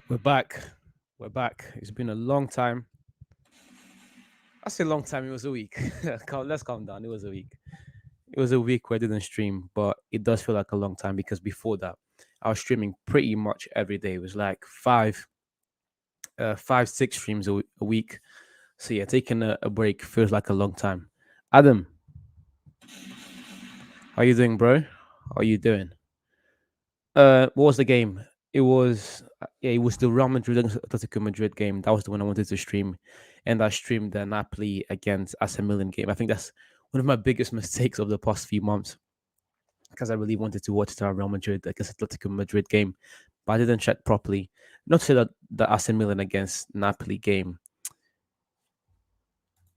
We're back. We're back. It's been a long time. I say long time. It was a week. Let's calm down. It was a week. It was a week where I didn't stream, but it does feel like a long time because before that, I was streaming pretty much every day. It was like five, six streams a week. So yeah, taking a break feels like a long time. Adam, how you doing, bro? How are you doing? What was the game? It was the Real Madrid against Atletico Madrid game. That was the one I wanted to stream, and I streamed the Napoli against AC Milan game. I think that's one of my biggest mistakes of the past few months because I really wanted to watch the Real Madrid against Atletico Madrid game, but I didn't check properly. Not to say that the AC Milan against Napoli game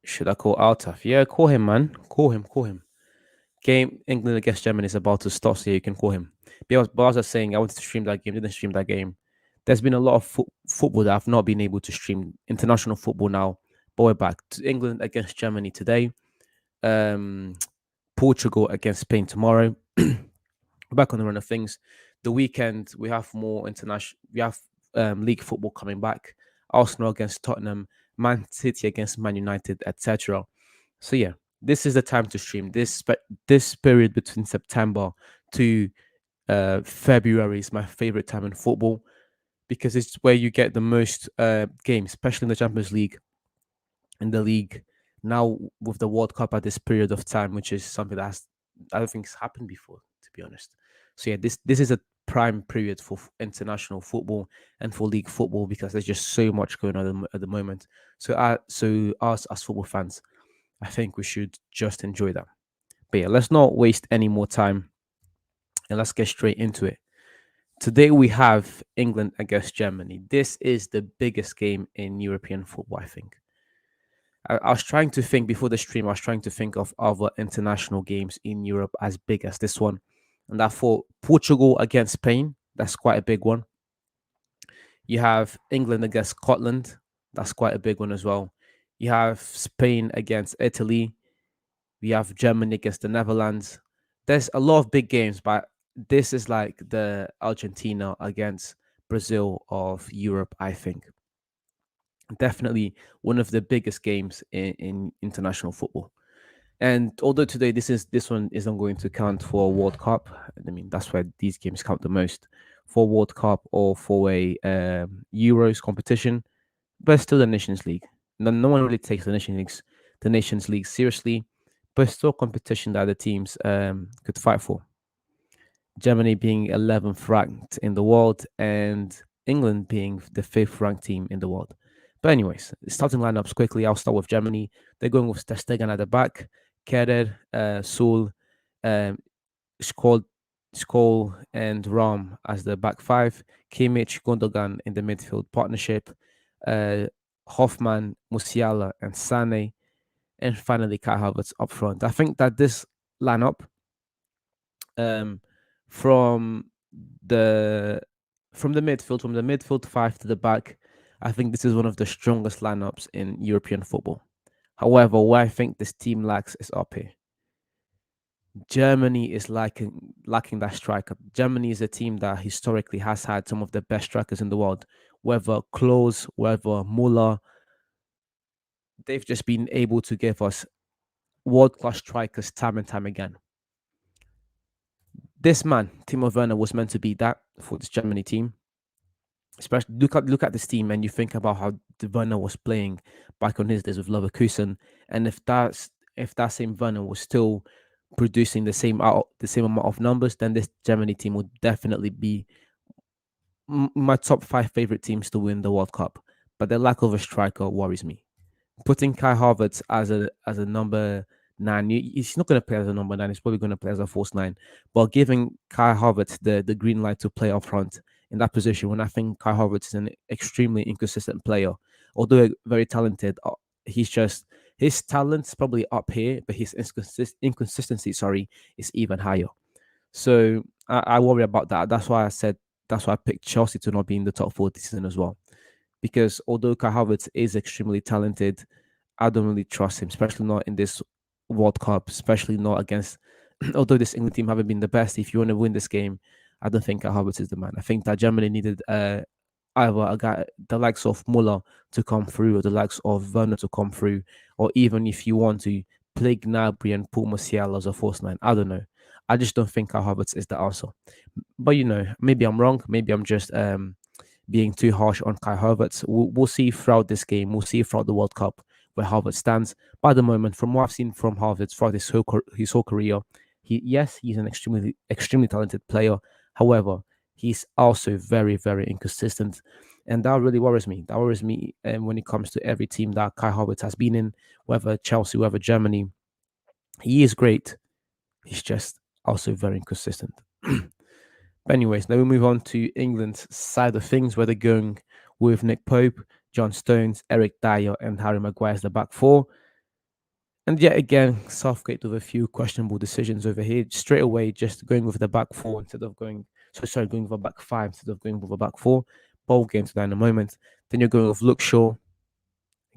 should I call Altaf? Yeah, call him, man. Call him. Game England against Germany is about to start, so you can call him. But as I was saying, I wanted to stream that game, didn't stream that game. There's been a lot of football that I've not been able to stream. International football now, but we're back to England against Germany today. Um, Portugal against Spain tomorrow. Back on the run of things. The weekend we have more international. We have league football coming back. Arsenal against Tottenham, Man City against Man United, etc. So yeah, this is the time to stream. This period between September to February is my favorite time in football because it's where you get the most games, especially in the Champions League, in the league. Now with the World Cup at this period of time, which is something I don't think has happened before, to be honest. So yeah, this is a prime period for international football and for league football because there's just so much going on at the moment. So us as football fans, I think we should just enjoy that. But yeah, let's not waste any more time and let's get straight into it. Today we have England against Germany. This is the biggest game in European football, I think. I was trying to think before the stream, I was trying to think of other international games in Europe as big as this one. And I thought Portugal against Spain, that's quite a big one. You have England against Scotland, that's quite a big one as well. You have Spain against Italy. We have Germany against the Netherlands. There's a lot of big games, but this is like the Argentina against Brazil of Europe, I think. Definitely one of the biggest games in international football. And although today this one isn't going to count for a World Cup, I mean that's where these games count the most for World Cup or for a Euros competition, but still the Nations League. No one really takes the Nations League seriously, but still competition that the teams could fight for. Germany being 11th ranked in the world and England being the 5th ranked team in the world. But anyways, starting lineups quickly. I'll start with Germany. They're going with Ter Stegen at the back, Kehrer, Sul, um, Scholl, Scholl, and Ram as the back five. Kimmich, Gundogan in the midfield partnership. Uh, Hoffman, Musiala, and Sane, and finally Kai Havertz up front. I think that this lineup, um, from the from the midfield five to the back, I think this is one of the strongest lineups in European football. However, where I think this team lacks is up here. Germany is lacking that striker. Germany is a team that historically has had some of the best strikers in the world, whether Klose, whether Muller. They've just been able to give us world class strikers time and time again. This man, Timo Werner, was meant to be that for this Germany team. Especially look at this team and you think about how the Werner was playing back on his days with Leverkusen, and if that same Werner was still producing the same amount of numbers, then this Germany team would definitely be my top five favorite teams to win the World Cup. But the lack of a striker worries me. Putting Kai Havertz as a number nine, he's not going to play as a number nine. He's probably going to play as a false nine. But giving Kai Havertz the green light to play up front in that position, when I think Kai Havertz is an extremely inconsistent player, although very talented, his talent's probably up here, but his inconsistency, is even higher. So I worry about that. That's why I picked Chelsea to not be in the top four this season as well. Because although Kai Havertz is extremely talented, I don't really trust him, especially not in this World Cup, especially not against. Although this England team haven't been the best, if you want to win this game, I don't think Kai Havertz is the man. I think that Germany needed either a guy, the likes of Muller to come through, or the likes of Werner to come through, or even if you want to play Gnabry and put Musiala as a false nine. I don't know. I just don't think Kai Havertz is the answer. But maybe I'm wrong. Maybe I'm just being too harsh on Kai Havertz. We'll see throughout this game. We'll see throughout the World Cup where Havertz stands. By the moment, from what I've seen from Havertz throughout his whole career, he's an extremely talented player. However, he's also very very inconsistent, and that really worries me. That worries me when it comes to every team that Kai Havertz has been in, whether Chelsea, whether Germany. He is great. He's just also very inconsistent. But anyways, now we move on to England's side of things, where they're going with Nick Pope, John Stones, Eric Dyer, and Harry Maguire as the back four. And yet again, Southgate with a few questionable decisions over here. Straight away, just going with the back four instead of going with a back five instead of going with a back four. Both games to that in a moment. Then you're going with Luke Shaw,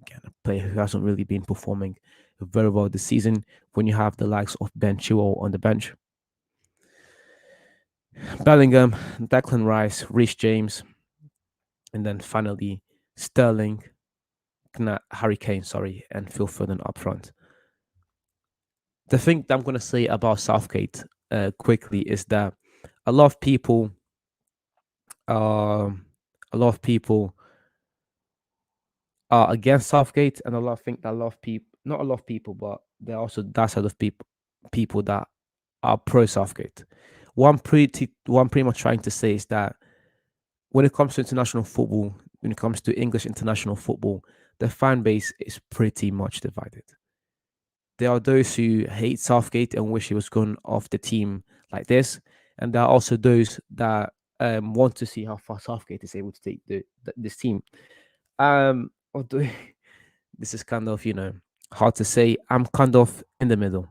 again, a player who hasn't really been performing very well this season. When you have the likes of Ben Chilwell on the bench, Bellingham, Declan Rice, Reece James, and then finally Sterling, Harry Kane, sorry, and Phil Foden up front. The thing that I'm going to say about Southgate quickly is that a lot of people, um, a lot of people are against Southgate, and a lot of people, not a lot of people, but there are also that side of people that are pro Southgate. What I'm pretty much trying to say is that when it comes to international football, when it comes to English international football, the fan base is pretty much divided. There are those who hate Southgate and wish he was gone off the team like this, and there are also those that want to see how far Southgate is able to take this team. Although this is kind of hard to say, I'm kind of in the middle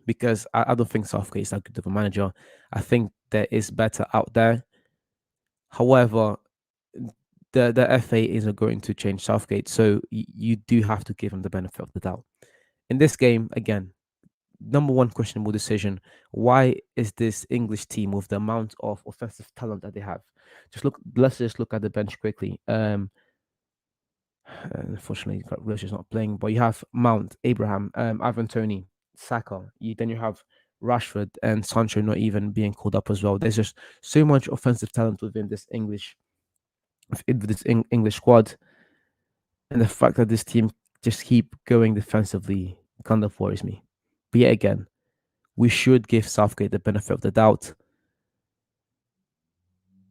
because I don't think Southgate is that good of a manager. I think there is better out there. However, the FA isn't going to change Southgate, so you do have to give him the benefit of the doubt. In this game, again, number one questionable decision: why is this English team with the amount of offensive talent that they have? Let's just look at the bench quickly. Unfortunately, Grealish is not playing, but you have Mount, Abraham, Ivan Tony, Saka. Then you have Rashford and Sancho not even being called up as well. There's just so much offensive talent within this English squad, and the fact that this team just keep going defensively kind of worries me. But yet again, we should give Southgate the benefit of the doubt.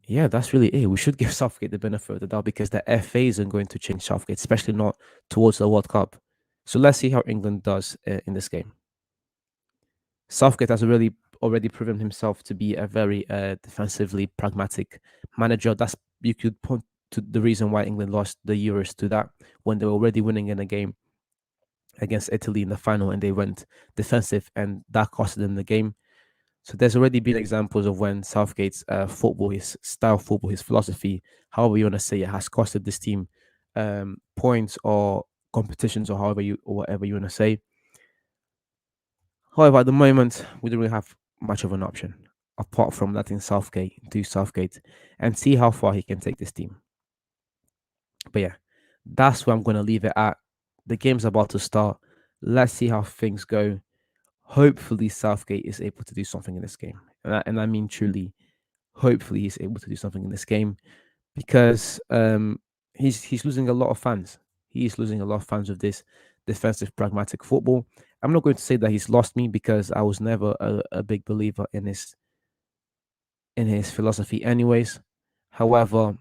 Yeah, that's really it. We should give Southgate the benefit of the doubt because the FA isn't going to change Southgate, especially not towards the World Cup. So let's see how England does in this game. Southgate has already proven himself to be a very defensively pragmatic manager. That's you could point to the reason why England lost the Euros to that when they were already winning in a game against Italy in the final and they went defensive and that costed them the game. So there's already been examples of when Southgate's football, his style of football, his philosophy, however you want to say it, has costed this team points or competitions or whatever you want to say. However, at the moment, we don't really have much of an option apart from letting Southgate do Southgate and see how far he can take this team. But yeah, that's where I'm going to leave it at. The game's about to start. Let's see how things go. Hopefully, Southgate is able to do something in this game. And I mean truly, hopefully, he's able to do something in this game because he's losing a lot of fans. He's losing a lot of fans with this defensive, pragmatic football. I'm not going to say that he's lost me because I was never a big believer in his philosophy, anyways. However,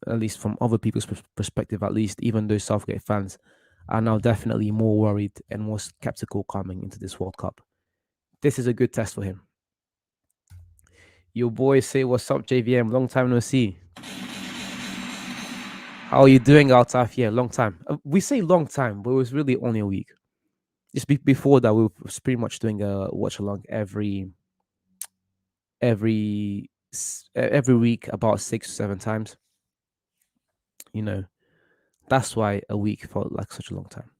at least from other people's perspective, at least, even though Southgate fans are now definitely more worried and more skeptical coming into this World Cup. This is a good test for him. Your boys say, "What's up, JVM? Long time no see. How are you doing out here? Long time. We say long time, but it was really only a week. Just before that, we was pretty much doing a watch along every week, about 6 or 7 times. You know, that's why a week felt like such a long time."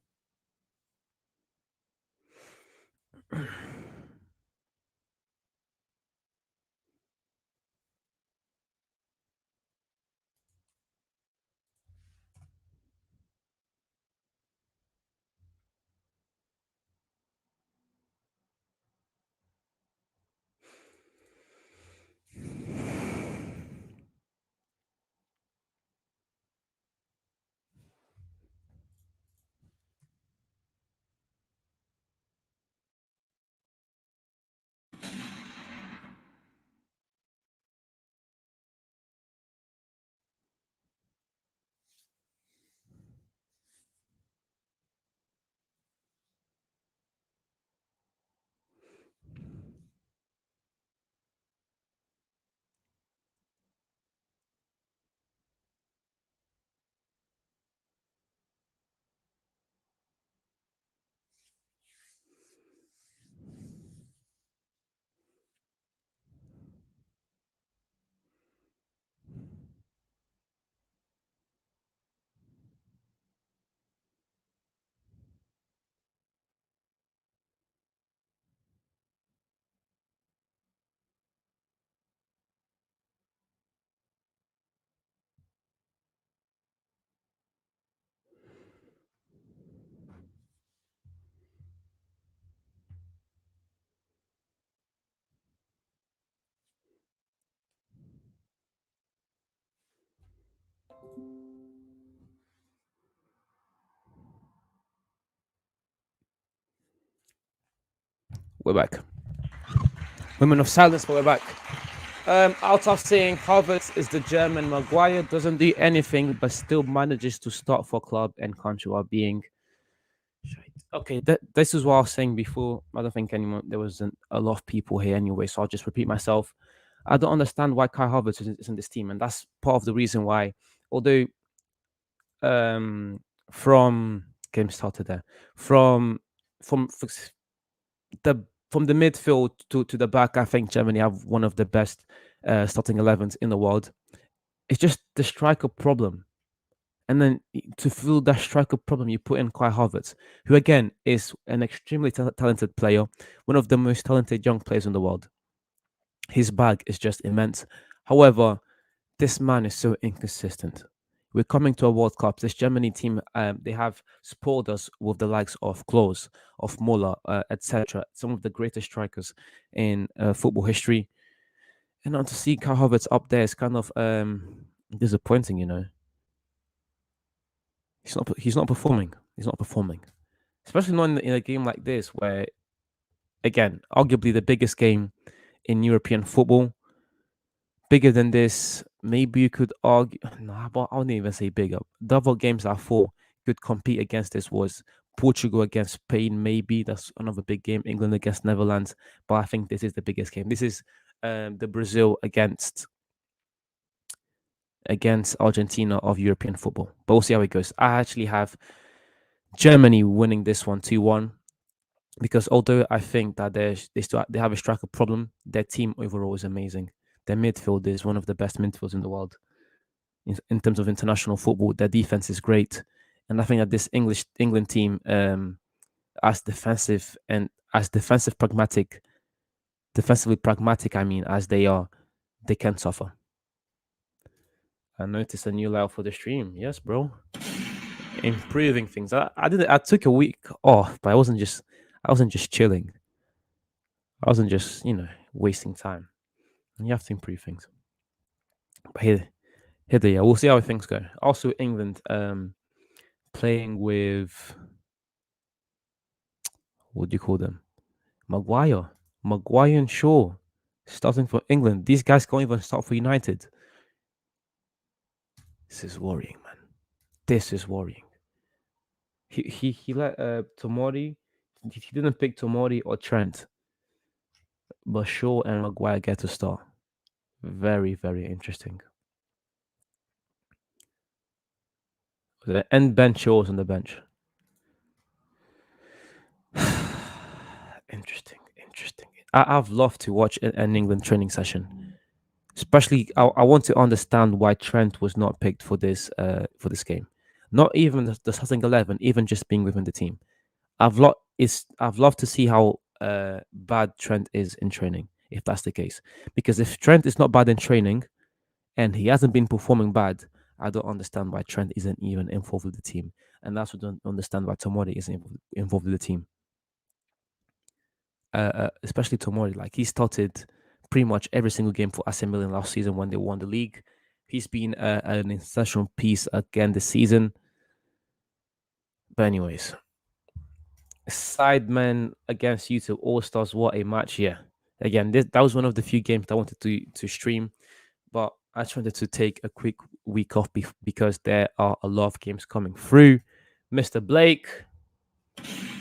We're back. Women of silence, but we're back. Out of saying Havertz is the German Maguire, doesn't do anything, but still manages to start for club and country while being. Okay, this is what I was saying before. I don't think anyone there wasn't a lot of people here anyway, so I'll just repeat myself. I don't understand why Kai Havertz is in this team, and that's part of the reason why. Although, um, from game started there, from the from the midfield to the back, I think Germany have one of the best starting 11s in the world. It's just the striker problem. And then to fill that striker problem, you put in Kai Havertz, who again is an extremely talented player, one of the most talented young players in the world. His bag is just immense. However, this man is so inconsistent. We're coming to a World Cup. This Germany team, they have spoiled us with the likes of Klose, of Muller, etc. Some of the greatest strikers in football history. And now to see Kai Havertz up there is kind of disappointing. He's not performing. He's not performing, especially not in a game like this, where again, arguably the biggest game in European football. Bigger than this, maybe you could argue. No, but I wouldn't even say bigger. The other games I thought could compete against this was Portugal against Spain. Maybe that's another big game. England against Netherlands, but I think this is the biggest game. This is the Brazil against Argentina of European football. But we'll see how it goes. I actually have Germany winning this one 2-1 because although I think that they have a striker problem, their team overall is amazing. Their midfield is one of the best midfields in the world in terms of international football. Their defense is great, and I think that this England team, as defensively pragmatic, I mean, as they are, they can suffer. I noticed a new layout for the stream. Yes, bro. Improving things. I took a week off, but I wasn't just chilling. I wasn't just, wasting time. You have to improve things. But here they are. We'll see how things go. Also, England playing with, what do you call them? Maguire and Shaw starting for England. These guys can't even start for United. This is worrying, man. This is worrying. He let Tomori. He didn't pick Tomori or Trent, but Shaw and Maguire get to start. Very, very interesting. The end bench Shaw's on the bench. Interesting. I've loved to watch an England training session. Especially, I want to understand why Trent was not picked for this game. Not even the starting 11, even just being within the team. I've loved to see how bad Trent is in training, if that's the case. Because if Trent is not bad in training, and he hasn't been performing bad, I don't understand why Trent isn't even involved with the team, and I also don't understand why Tomori isn't involved with the team. Especially Tomori, like he started pretty much every single game for AC Milan last season when they won the league. He's been an essential piece again this season. But anyways, Sidemen against YouTube All Stars, what a match! Yeah, again, that was one of the few games that I wanted to stream, but I just wanted to take a quick week off because there are a lot of games coming through. Mr. Blake,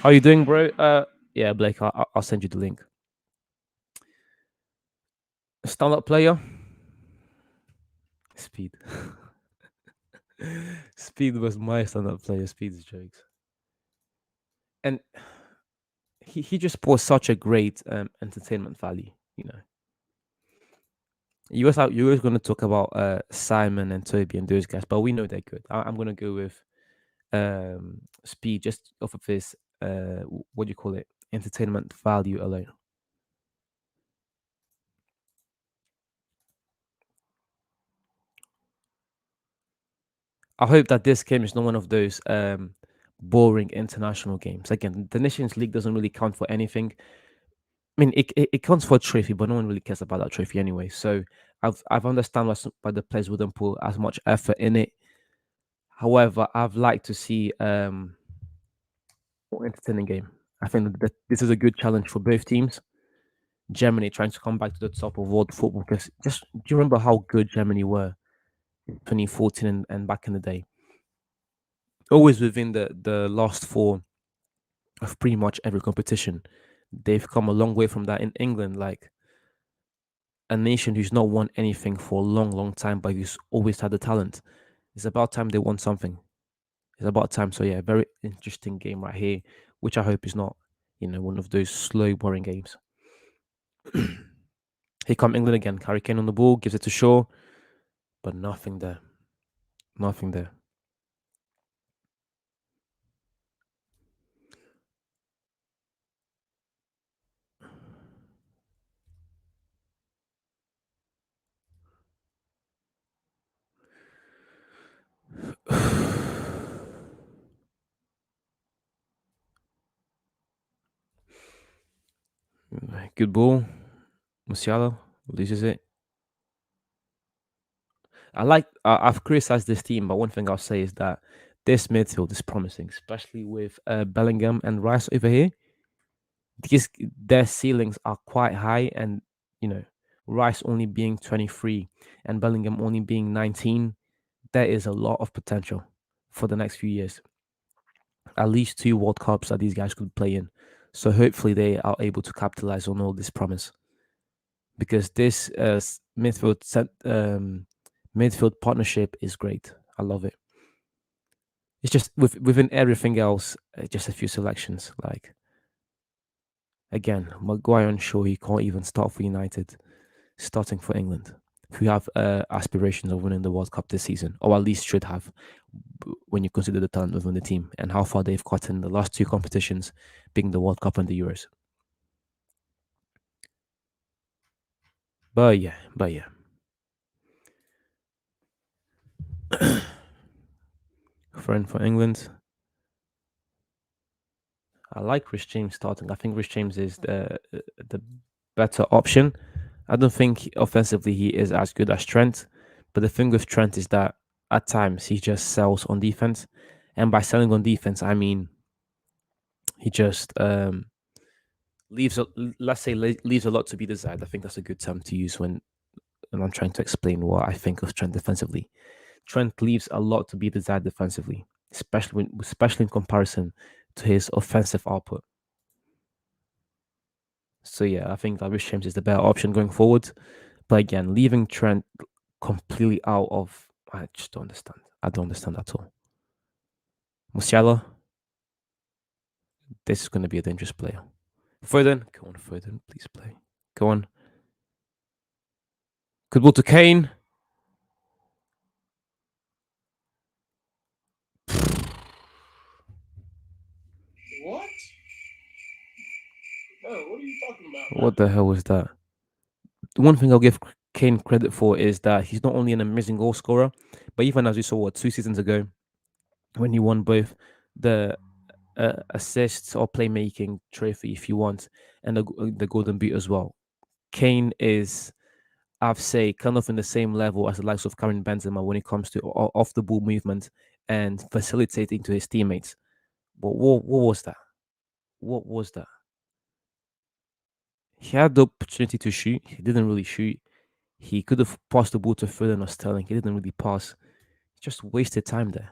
how you doing, bro? Yeah, Blake, I'll send you the link. Stand-up player. Speed. Speed was my stand-up player. Speed's jokes. And he just brought such a great entertainment value, You were going to talk about Simon and Toby and those guys, but we know they're good. I'm going to go with Speed just off of this, what do you call it, entertainment value alone. I hope that this game is not one of those boring international games. Again, the Nations League doesn't really count for anything. I mean, it counts for a trophy, but no one really cares about that trophy anyway. So I've understand why the players wouldn't put as much effort in it. However, I've liked to see more entertaining game. I think that this is a good challenge for both teams. Germany trying to come back to the top of world football because just do you remember how good Germany were in 2014 and back in the day? Always within the last four of pretty much every competition. They've come a long way from that in England, like a nation who's not won anything for a long, long time, but who's always had the talent. It's about time they won something. It's about time. So yeah, very interesting game right here, which I hope is not, one of those slow, boring games. Here come England again. Harry Kane on the ball, gives it to Shaw, but nothing there. Nothing there. Good ball. Musiala loses it. I've criticized this team, but one thing I'll say is that this midfield is promising, especially with Bellingham and Rice over here, because their ceilings are quite high, and you know, Rice only being 23 and Bellingham only being 19, there is a lot of potential for the next few years. At least two World Cups that these guys could play in. So hopefully they are able to capitalize on all this promise because this midfield partnership is great. I love it. It's just within everything else, just a few selections. Like again, Maguire and Shaw, he can't even start for United, starting for England, who have aspirations of winning the World Cup this season, or at least should have, when you consider the talent within the team and how far they've gotten in the last two competitions, being the World Cup and the Euros. But yeah, friend for England. I like Rich James starting. I think Rich James is the better option. I don't think offensively he is as good as Trent, but the thing with Trent is that at times he just sells on defense, and by selling on defense, I mean he just leaves let's say leaves a lot to be desired. I think that's a good term to use when I'm trying to explain what I think of Trent defensively. Trent leaves a lot to be desired defensively, especially in comparison to his offensive output. So yeah, I think that Rich James is the better option going forward. But again, leaving Trent completely out of, I just don't understand. I don't understand at all. Musiala, this is going to be a dangerous player. Foden, go on, Foden, please play. Go on. Good ball to Kane. What? No, what are you talking about, man? What the hell was that? The one thing I'll give Kane credit for is that he's not only an amazing goal scorer, but even as we saw 2 seasons ago when he won both the assists or playmaking trophy, if you want, and the Golden Boot as well. Kane is, I'd say, kind of in the same level as the likes of Karim Benzema when it comes to off the ball movement and facilitating to his teammates. But what was that? What was that? He had the opportunity to shoot. He didn't really shoot. He could have passed the ball to Foden or Sterling. He didn't really pass. He just wasted time there.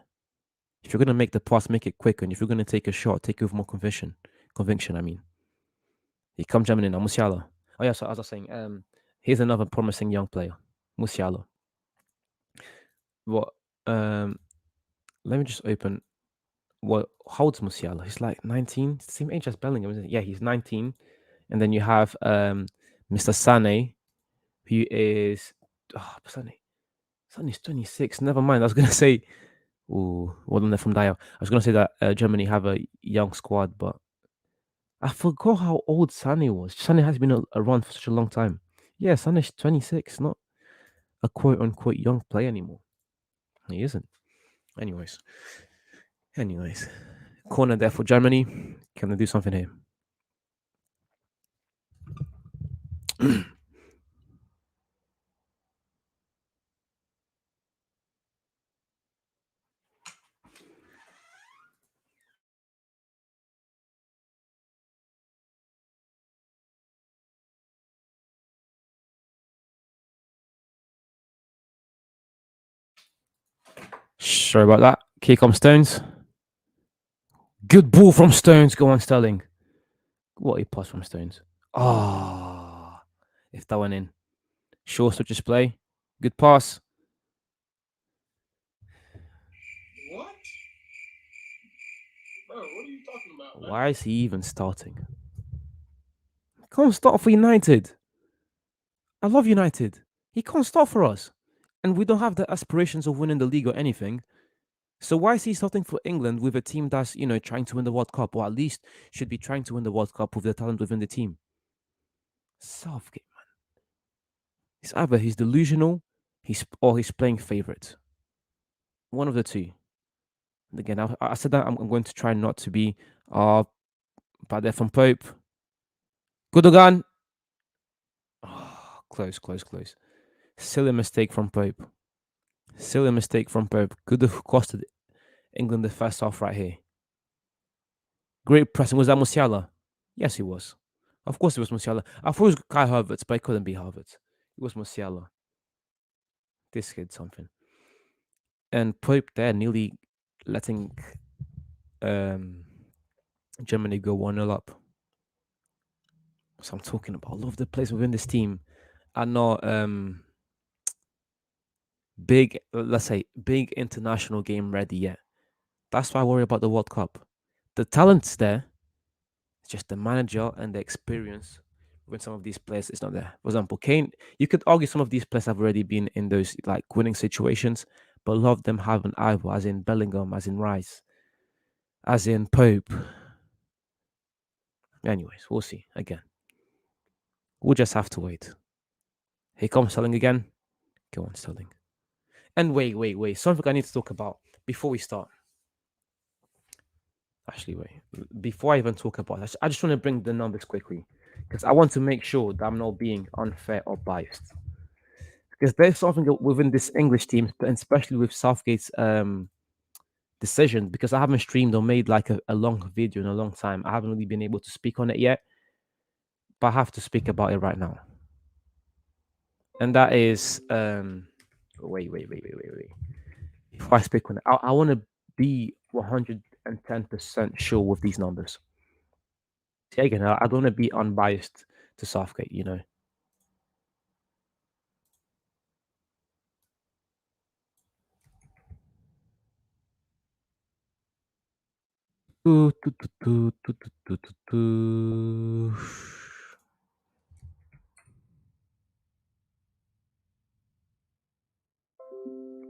If you're gonna make the pass, make it quick, and if you're gonna take a shot, take it with more conviction. Conviction, I mean. He comes jamming in now, Musiala. Oh yeah, so as I was saying, here's another promising young player, Musiala. What? Um, Let me just open. What? How old's Musiala? He's like 19, same age as Bellingham, isn't it? Yeah, he's 19. And then you have Mr. Sane, who is Sane. Sane's 26. Never mind. I was gonna say, oh, well done there from Dyer. I was gonna say that Germany have a young squad, but I forgot how old Sane was. Sane has been around for such a long time. Yeah, Sane's 26, not a quote unquote young player anymore. He isn't. Anyways, anyways, corner there for Germany. Can they do something here? Sorry about that. Here comes Stones. Good ball from Stones. Go on, Sterling. What a pass from Stones. Ah, if that went in. Short switch display. Good pass. What? Bro, what are you talking about, man? Why is he even starting? Can't start for United. I love United. He can't start for us. And we don't have the aspirations of winning the league or anything. So why is he starting for England with a team that's, trying to win the World Cup, or at least should be trying to win the World Cup with the talent within the team? Southgate, man. It's either he's delusional, he's playing favourite. One of the two. And again, I said that I'm going to try not to be bad there from Pope. Gundogan. Oh, close, close, close. Silly mistake from Pope. Silly mistake from Pope. Could have costed England the first half right here. Great pressing. Was that Musiala? Yes, he was. Of course it was Musiala. I thought it was Kai Havertz, but it couldn't be Havertz. It was Musiala. This kid something. And Pope there nearly letting um, Germany go 1-0 up. So I'm talking about. I love the players within this team are not big, let's say, big international game ready yet. That's why I worry about the World Cup. The talent's there. It's just the manager and the experience when some of these players is not there. For example, Kane, you could argue some of these players have already been in those like winning situations, but a lot of them haven't either, as in Bellingham, as in Rice, as in Pope. Anyways, we'll see again. We'll just have to wait. Here comes Sterling again. Go on, Sterling. And wait. Something I need to talk about before we start. Actually, wait. Before I even talk about this, I just want to bring the numbers quickly because I want to make sure that I'm not being unfair or biased. Because there's something within this English team, and especially with Southgate's decision, because I haven't streamed or made like a long video in a long time. I haven't really been able to speak on it yet, but I have to speak about it right now. And that is wait. Before I speak on it, I want to be 110% sure with these numbers. See, again, I don't want to be unbiased to Southgate.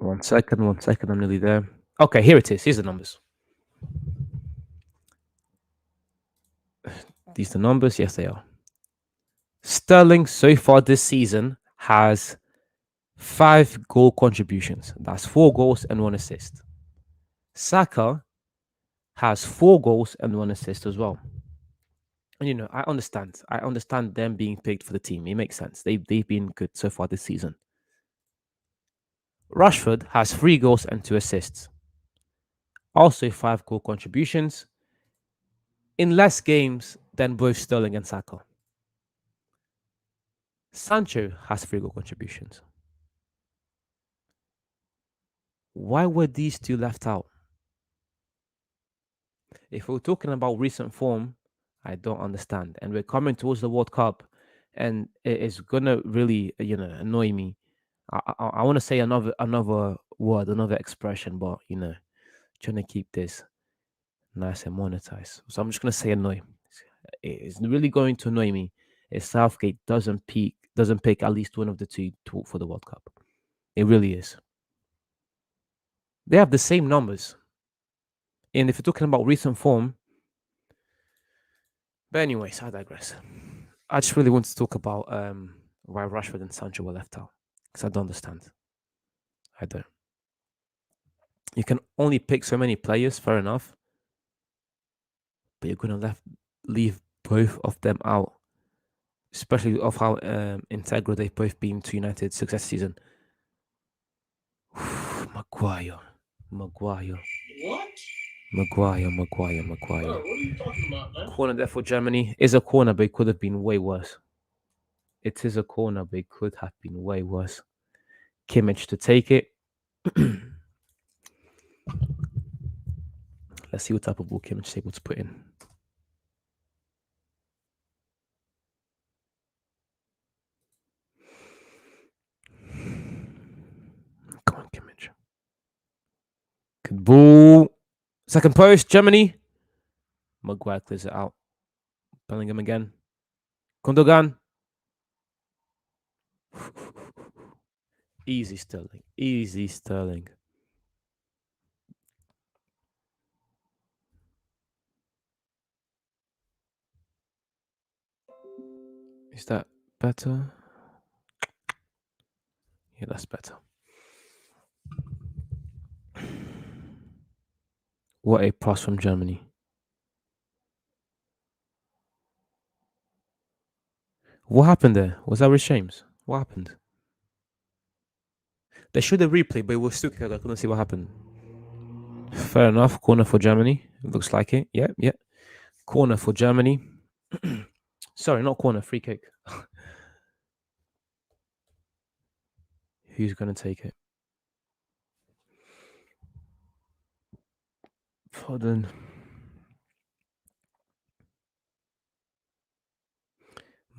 One second. I'm nearly there. Okay, here it is. Here's the numbers. These are the numbers. Yes, they are. Sterling so far this season has 5 goal contributions. That's 4 goals and 1 assist. Saka has 4 goals and 1 assist as well. And I understand. I understand them being picked for the team. It makes sense. They've been good so far this season. Rashford has 3 goals and 2 assists. Also 5 goal contributions in less games than both Sterling and Saka. Sancho has 3 goal contributions. Why were these two left out? If we're talking about recent form, I don't understand. And we're coming towards the World Cup, and it is gonna really, annoy me. I want to say another word, another expression, but trying to keep this nice and monetized. So I'm just gonna say annoy. It's really going to annoy me if Southgate doesn't pick at least one of the two for the World Cup. It really is. They have the same numbers, and if you're talking about recent form, but anyways, I digress. I just really want to talk about why Rashford and Sancho were left out because I don't understand. I don't. You can only pick so many players, fair enough, but you're gonna leave both of them out, especially of how integral they've both been to United's success season. Maguire. What? Maguire. Bro, what are you talking about, man? Corner there for Germany is a corner, but it could have been way worse. It is a corner, but it could have been way worse. Kimmich to take it. Let's see what type of ball Kimmich is able to put in. Come on, Kimmich. Good ball. Second post, Germany. Maguire clears it out. Bellingham again. Gundogan. Easy Sterling. Easy Sterling. Is that better? Yeah, that's better. What a pass from Germany. What happened there? Was that Rich James? What happened? They showed the replay, but it was still clear. I couldn't see what happened. Fair enough. Corner for Germany. Looks like it. Yeah, yeah. Corner for Germany. Sorry, not corner. Free kick. Who's going to take it? Foden.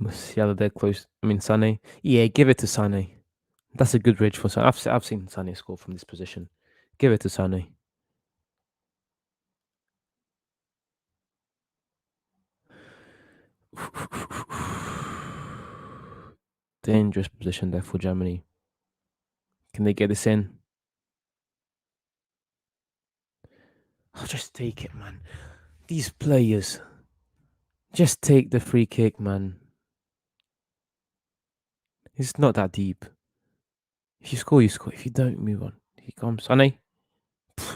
Musiala dead close. I mean, Sané. Yeah, give it to Sané. That's a good ridge for Sané. I've seen Sané score from this position. Give it to Sané. Dangerous position there for Germany. Can they get this in? I'll just take it, man. These players. Just take the free kick, man. It's not that deep. If you score, you score. If you don't, move on. Here comes Sané. What?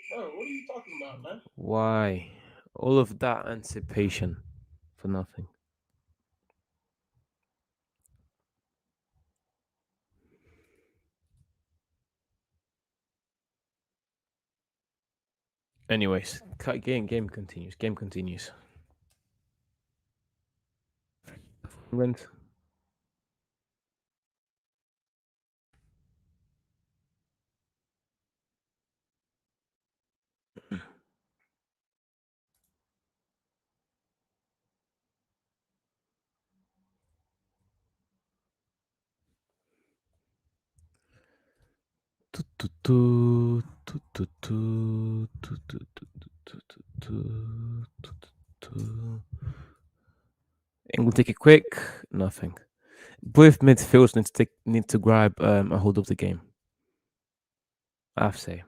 Bro, what are you talking about, man? Why? All of that anticipation for nothing. Anyways, game continues. Game continues. England. England take it quick. Nothing. Both midfields need to grab a hold of the game. I'd say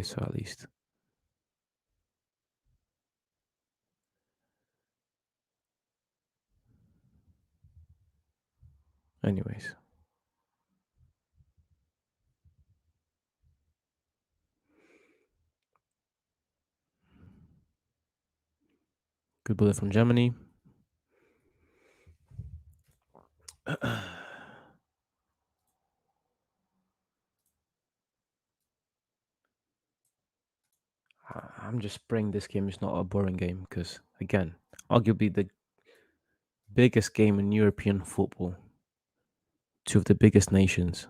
so at least. Anyways. Good bullet from Germany. I'm just praying this game is not a boring game because, again, arguably the biggest game in European football. Two of the biggest nations.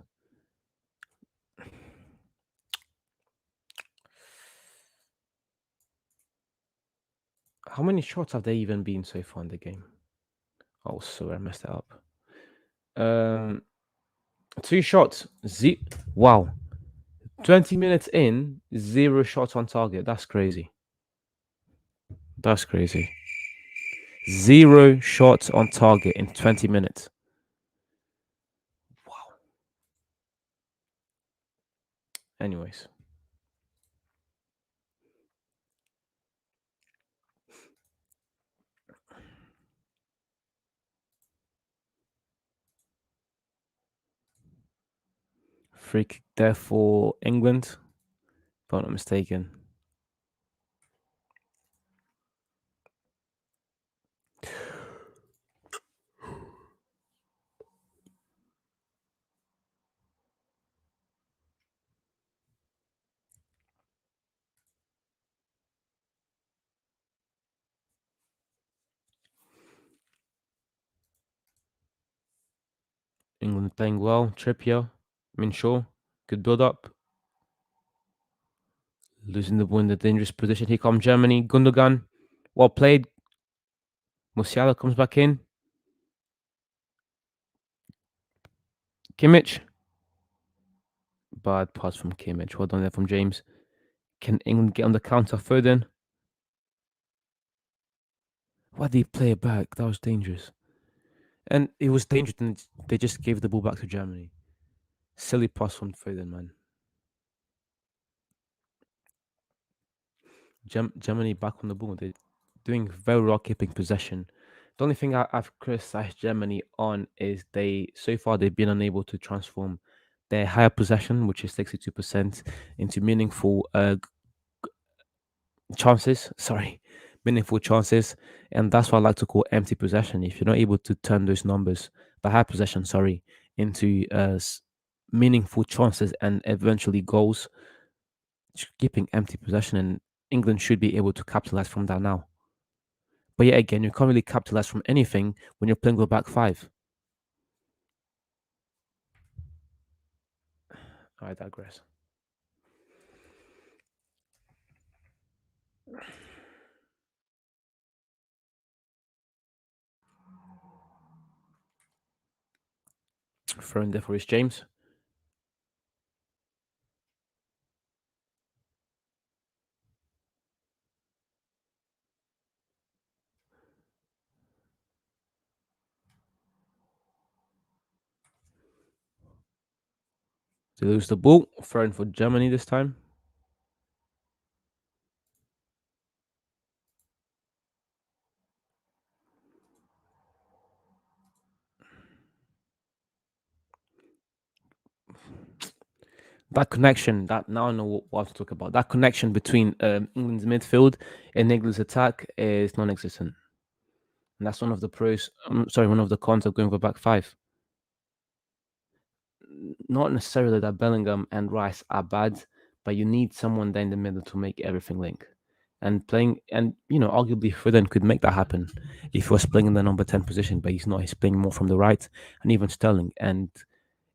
How many shots have there even been so far in the game? Oh, sorry, I messed it up. 2 shots. Wow. 20 minutes in, 0 shots on target. That's crazy. That's crazy. 0 shots on target in 20 minutes. Wow. Anyways. Free kick there for England, if I'm not mistaken. England playing well. Trippier. Minshaw, good build up. Losing the ball in the dangerous position. Here comes Germany. Gundogan, well played. Musiala comes back in. Kimmich, bad pass from Kimmich. Well done there from James. Can England get on the counter? Foden. Why did he play it back? That was dangerous. And it was dangerous, and they just gave the ball back to Germany. Silly pass from Foden, man. Germany back on the ball. They're doing very well keeping possession. The only thing I've criticized Germany on is so far they've been unable to transform their higher possession, which is 62%, into meaningful chances. Sorry, meaningful chances, and that's what I like to call empty possession. If you're not able to turn those numbers, the high possession, sorry, into meaningful chances and eventually goals, keeping empty possession, and England should be able to capitalize from that now. But yet again, you can't really capitalize from anything when you're playing with back five. I digress. Throwing there for his James. They lose the ball. Throwing for Germany this time. That connection, that now I know what to talk about. That connection between England's midfield and England's attack is non-existent, and that's one of the pros. Sorry, one of the cons of going for back five. Not necessarily that Bellingham and Rice are bad, but you need someone there in the middle to make everything link. And playing, and arguably Foden could make that happen if he was playing in the number 10 position, but he's not. He's playing more from the right, and even Sterling. And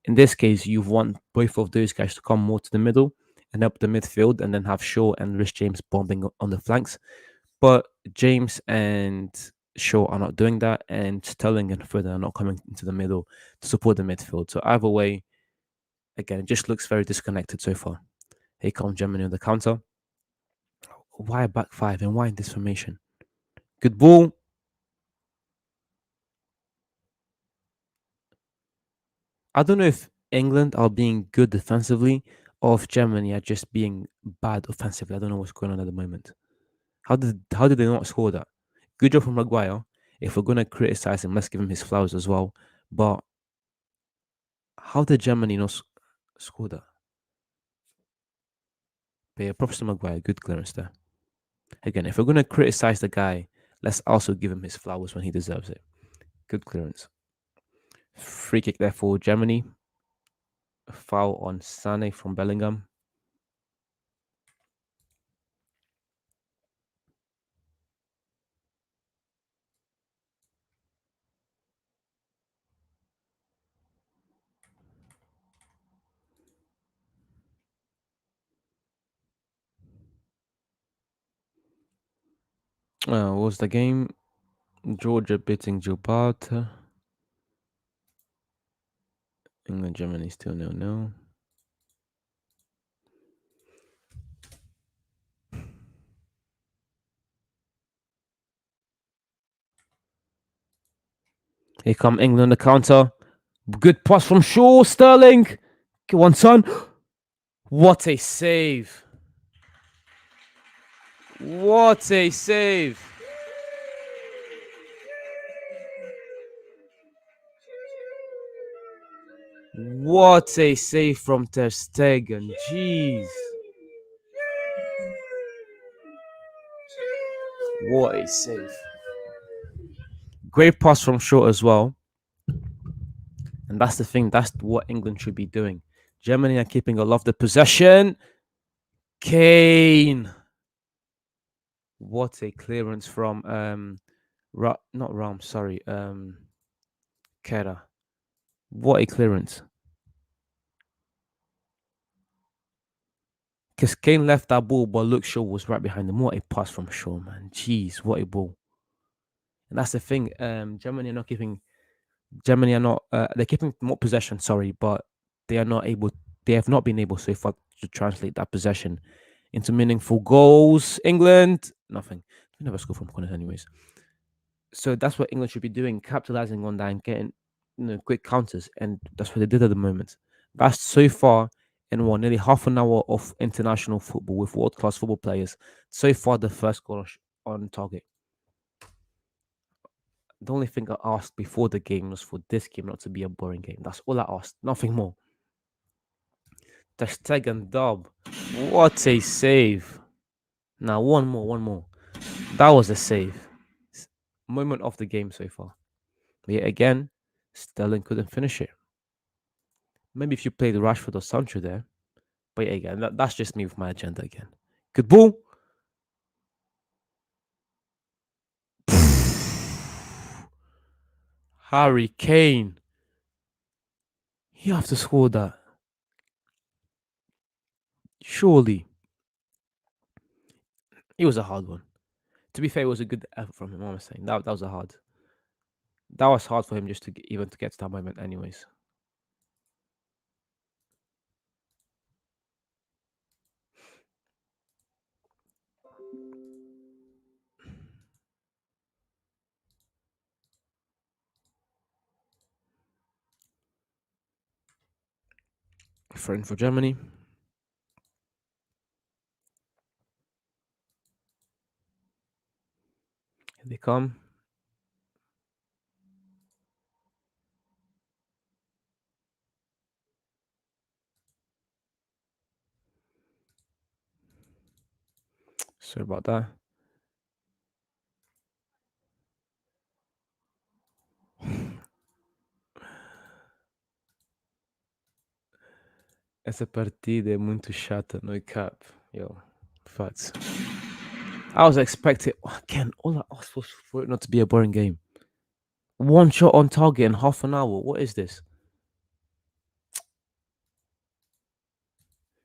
in this case, you want both of those guys to come more to the middle and up the midfield, and then have Shaw and Rich James bombing on the flanks. But James and Shaw are not doing that, and Sterling and Foden are not coming into the middle to support the midfield. So either way, again, it just looks very disconnected so far. Here comes Germany on the counter. Why back five and why in this formation? Good ball. I don't know if England are being good defensively or if Germany are just being bad offensively. I don't know what's going on at the moment. How did they not score that? Good job from Maguire. If we're gonna criticize him, let's give him his flowers as well. But how did Germany not score that? But yeah, props to Maguire. Good clearance there. Again, if we're gonna criticize the guy, let's also give him his flowers when he deserves it. Good clearance. Free kick there for Germany. A foul on Sane from Bellingham. What was the game? Georgia beating Gibraltar. England, Germany still 0-0. Here come England on the counter. Good pass from Shaw. Sterling. Go on, son. What a save. What a save. What a save from Ter Stegen. Jeez. What a save. Great pass from Shaw as well. And that's the thing. That's what England should be doing. Germany are keeping a lot of the possession. Kane. What a clearance from not Ram, sorry, Kera. What a clearance. Because Kane left that ball, but Luke Shaw was right behind him. What a pass from Shaw, man. Jeez, what a ball. And that's the thing. Germany are not. They're keeping more possession. Sorry, but they are not able. They have not been able so far to translate that possession into meaningful goals. England, nothing. We never score from corners, anyways. So that's what England should be doing, capitalizing on that and getting quick counters, and that's what they did at the moment. That's so far in nearly half an hour of international football with world class football players. So far, the first goal on target. The only thing I asked before the game was for this game not to be a boring game. That's all I asked, nothing more. Ter Stegen dub. What a save. Now, one more, one more. That was a save. Moment of the game so far. But yet again, Sterling couldn't finish it. Maybe if you played Rashford or Sancho there. But yet again, that's just me with my agenda again. Good ball. Harry Kane. You have to score that. Surely. It was a hard one. To be fair, it was a good effort from him. What I'm saying, that was a hard. That was hard for him just to even to get to that moment, anyways. Friend for Germany. Here they come. Sorry about that. Essa partida é muito chata, no cap. Yo, facts. I was expecting again. All I asked was for it not to be a boring game. One shot on target in half an hour. What is this?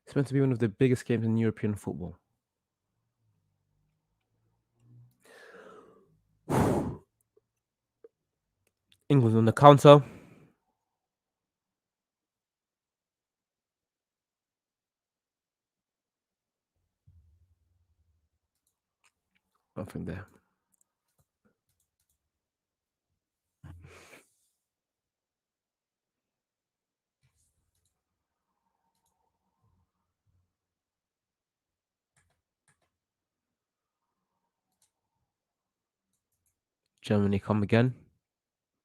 It's meant to be one of the biggest games in European football. England on the counter. Nothing there. Germany come again.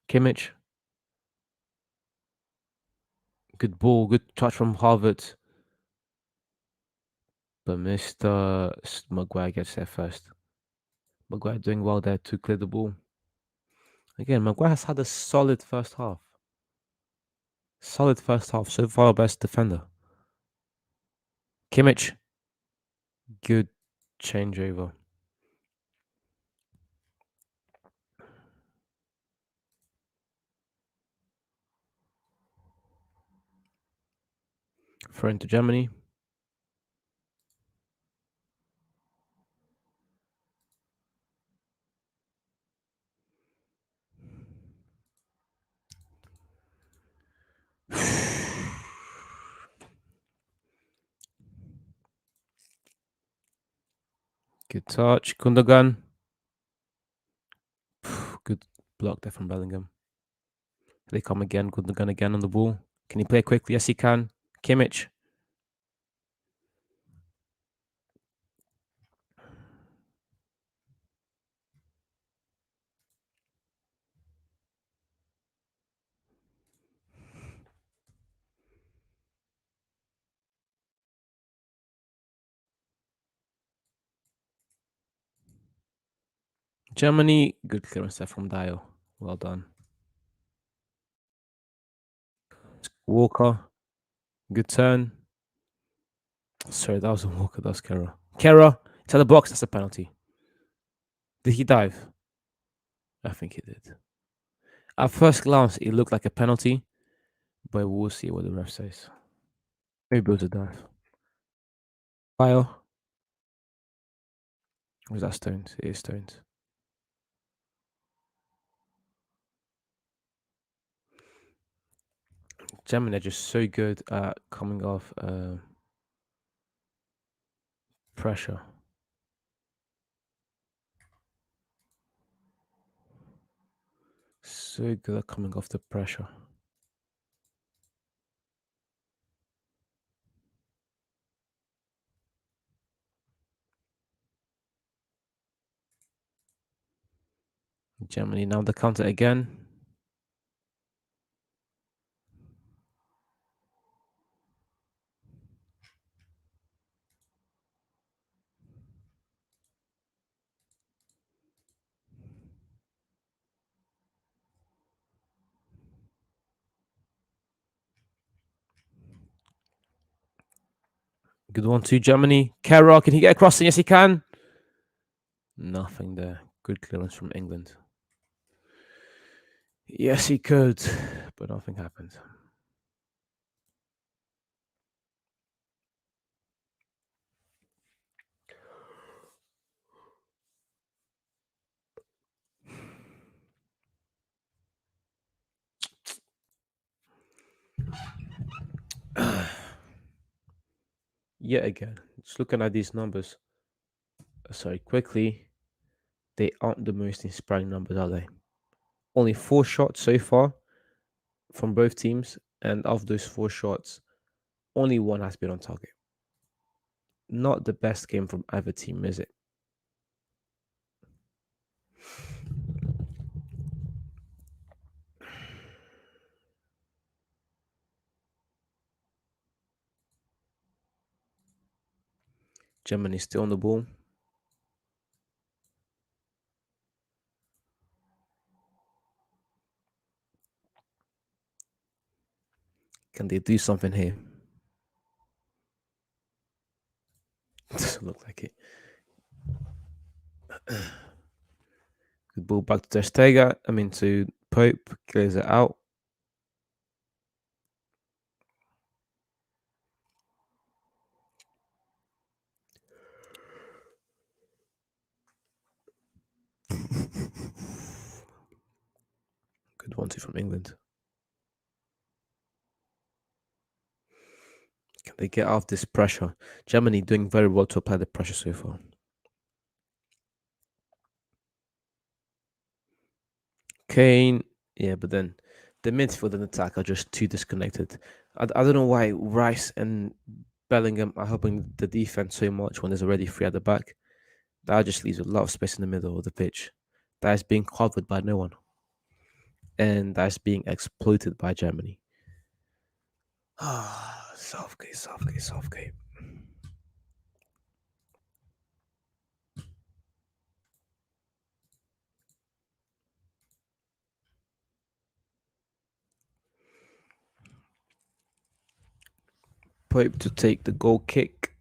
Kimmich. Good ball. Good touch from Harvard. But Mr. Maguire gets there first. Maguire doing well there to clear the ball. Again, Maguire has had a solid first half. Solid first half. So far, best defender. Kimmich. Good changeover. Throw into Germany. Good touch. Gundogan. Good block there from Bellingham. They come again. Gundogan again on the ball. Can he play quickly? Yes, he can. Kimmich. Germany. Good clearance there from Dio. Well done. Walker. Good turn. Sorry, that wasn't Walker. That was Kera. Kera. To the box. That's a penalty. Did he dive? I think he did. At first glance, it looked like a penalty, but we'll see what the ref says. Maybe it was a dive. Fire. Or is that Stones? It is Stones. Germany are just so good at coming off pressure. So good at coming off the pressure. Germany now the counter again. Good one to Germany. Carroll, can he get across? Yes, he can. Nothing there. Good clearance from England. Yes, he could, but nothing happened. Yet again, just looking at these numbers. Sorry, quickly. They aren't the most inspiring numbers, are they? Only 4 shots so far from both teams, and of those 4 shots, only one has been on target. Not the best game from either team, is it? Germany still on the ball. Can they do something here? Doesn't look like it. Good ball back to Ter Stegen. To Pope. Clears it out. Good 1-2 from England. Can they get off this pressure? Germany doing very well to apply the pressure so far. Kane, yeah, but then the midfield and attack are just too disconnected. I don't know why Rice and Bellingham are helping the defense so much when there's already 3 at the back. That just leaves a lot of space in the middle of the pitch. That is being covered by no one. And that's being exploited by Germany. Ah, Southgate. Pope to take the goal kick.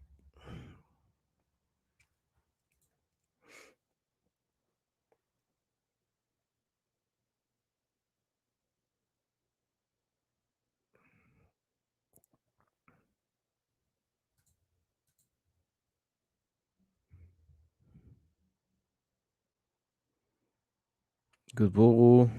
Good ball.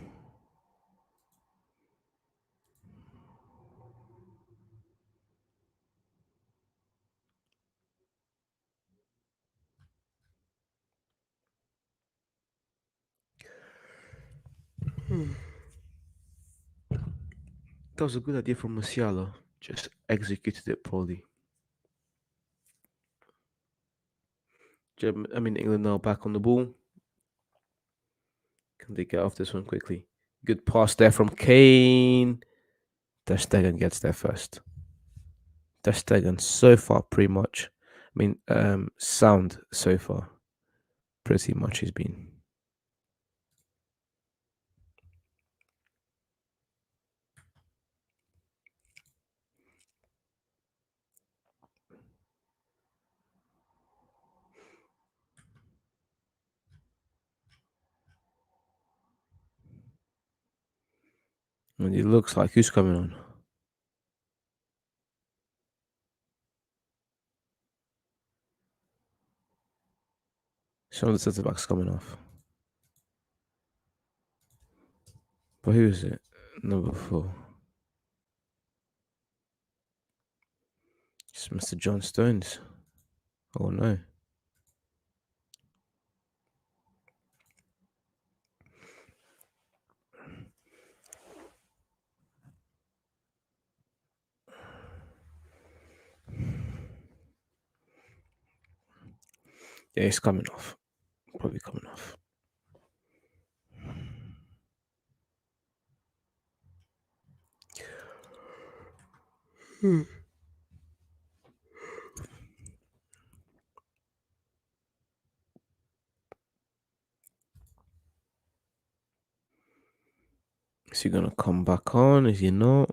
That was a good idea from Musiala. Just executed it poorly. England now back on the ball. Can they get off this one quickly? Good pass there from Kane. Ter Stegen gets there first. Ter Stegen so far pretty much. Sound so far. Pretty much he's been. It looks like who's coming on? Some of the centre backs coming off. But who is it? Number 4. It's Mr. John Stones. Oh no. Yeah, he's coming off. Probably coming off. Is he gonna come back on? Is he not?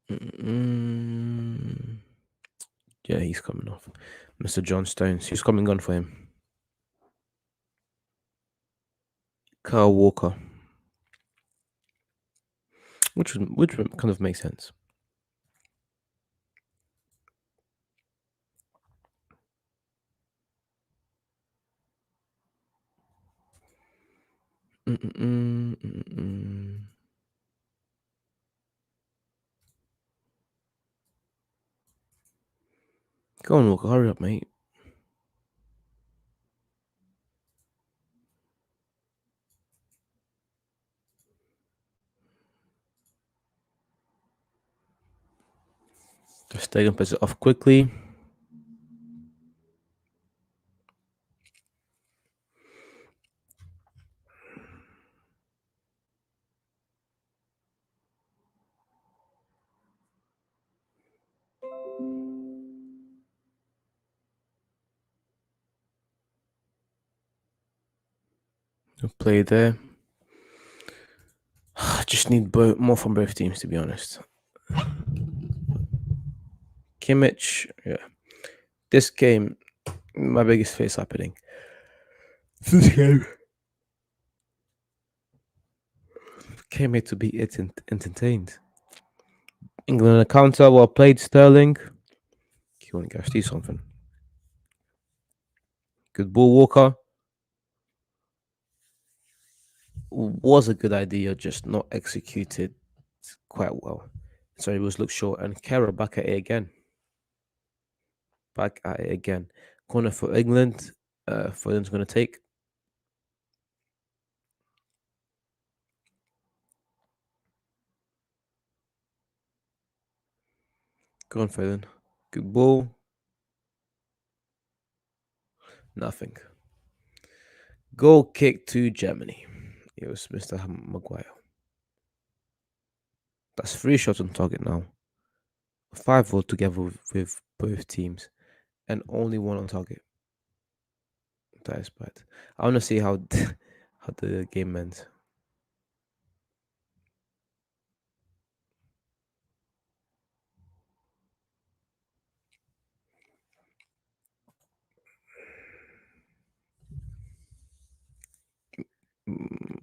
Mm-mm. Yeah, he's coming off. Mr. John Stones. Who's coming on for him? Kyle Walker. Which kind of makes sense. Mm-mm, mm-mm. Go on, Walker. Hurry up, mate. Just take and pass it off quickly. Play there. I just need more from both teams, to be honest. Kimmich, yeah. This game, my biggest face happening. This game came here to be entertained. England on a counter, well played, Sterling. You want to go see something? Good ball, Walker. Was a good idea, just not executed quite well. So it was look short. And Kara back at it again. Back at it again. Corner for England. Foden's going to take. Go on, Foden. Good ball. Nothing. Goal kick to Germany. It was Mr. Maguire. That's 3 shots on target now. 5 altogether with both teams. And only 1 on target. That is bad. I want to see how how the game ends.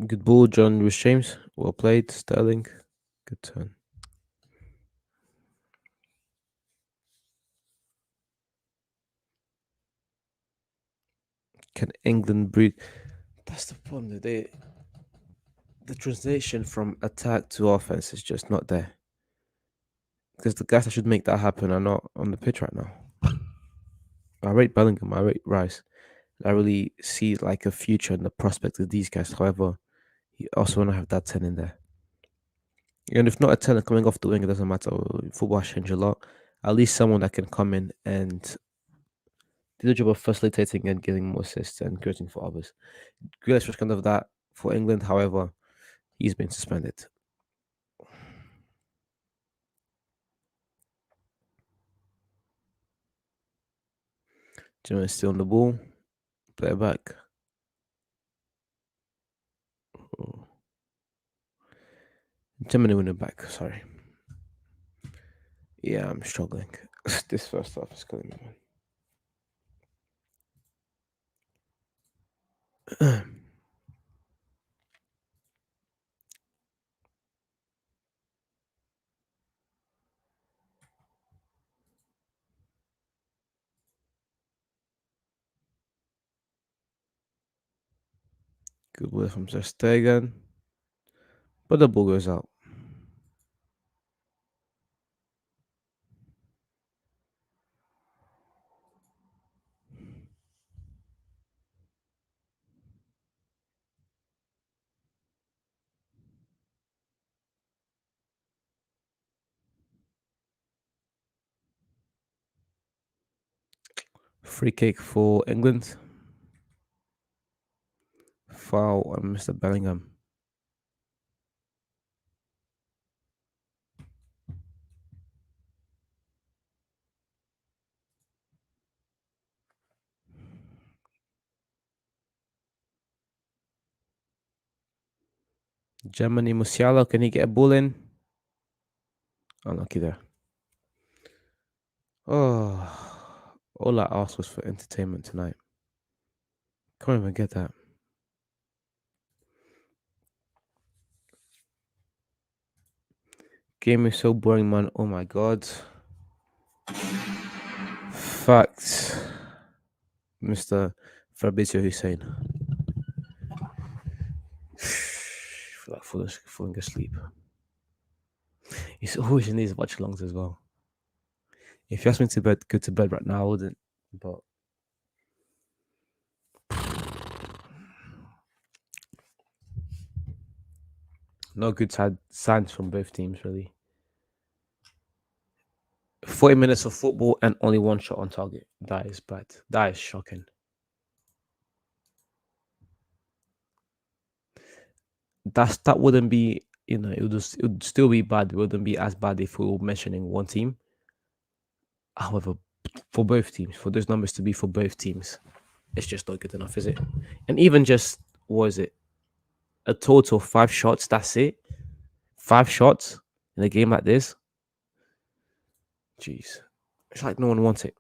Good ball, John Rhys James. Well played, Sterling. Good turn. Can England breathe? That's the problem. The translation from attack to offense is just not there. Because the guys that should make that happen are not on the pitch right now. I rate Bellingham. I rate Rice. I really see like a future in the prospect of these guys. However, you also want to have that 10 in there. And if not a 10 coming off the wing, it doesn't matter. Football has changed a lot. At least someone that can come in and do the job of facilitating and getting more assists and creating for others. Grealish was kind of that for England. However, he's been suspended. Germany still on the ball. Play it back. Oh. Germany winning back. Sorry. Yeah, I'm struggling. This first half is killing me, man. Good work from Ter Stegen. But the ball goes out. Free kick for England. Foul on Mr. Bellingham. Germany Musiala, can he get a ball in? Unlucky there. Oh, all I asked was for entertainment tonight. Can't even get that. Game is so boring, man. Oh my god. Facts, Mr. Fabrizio Hussein. Feel like falling asleep. It's always in these watch-alongs as well. If you asked me to go to bed right now, I wouldn't. But no good signs from both teams, really. 40 minutes of football and only one shot on target. That is bad. That is shocking. That wouldn't be, it would still be bad. It wouldn't be as bad if we were mentioning one team. However, for both teams, for those numbers to be for both teams, it's just not good enough, is it? And even just, what is it? A total of 5 shots, that's it? 5 shots in a game like this? Jeez. It's like no one wants it.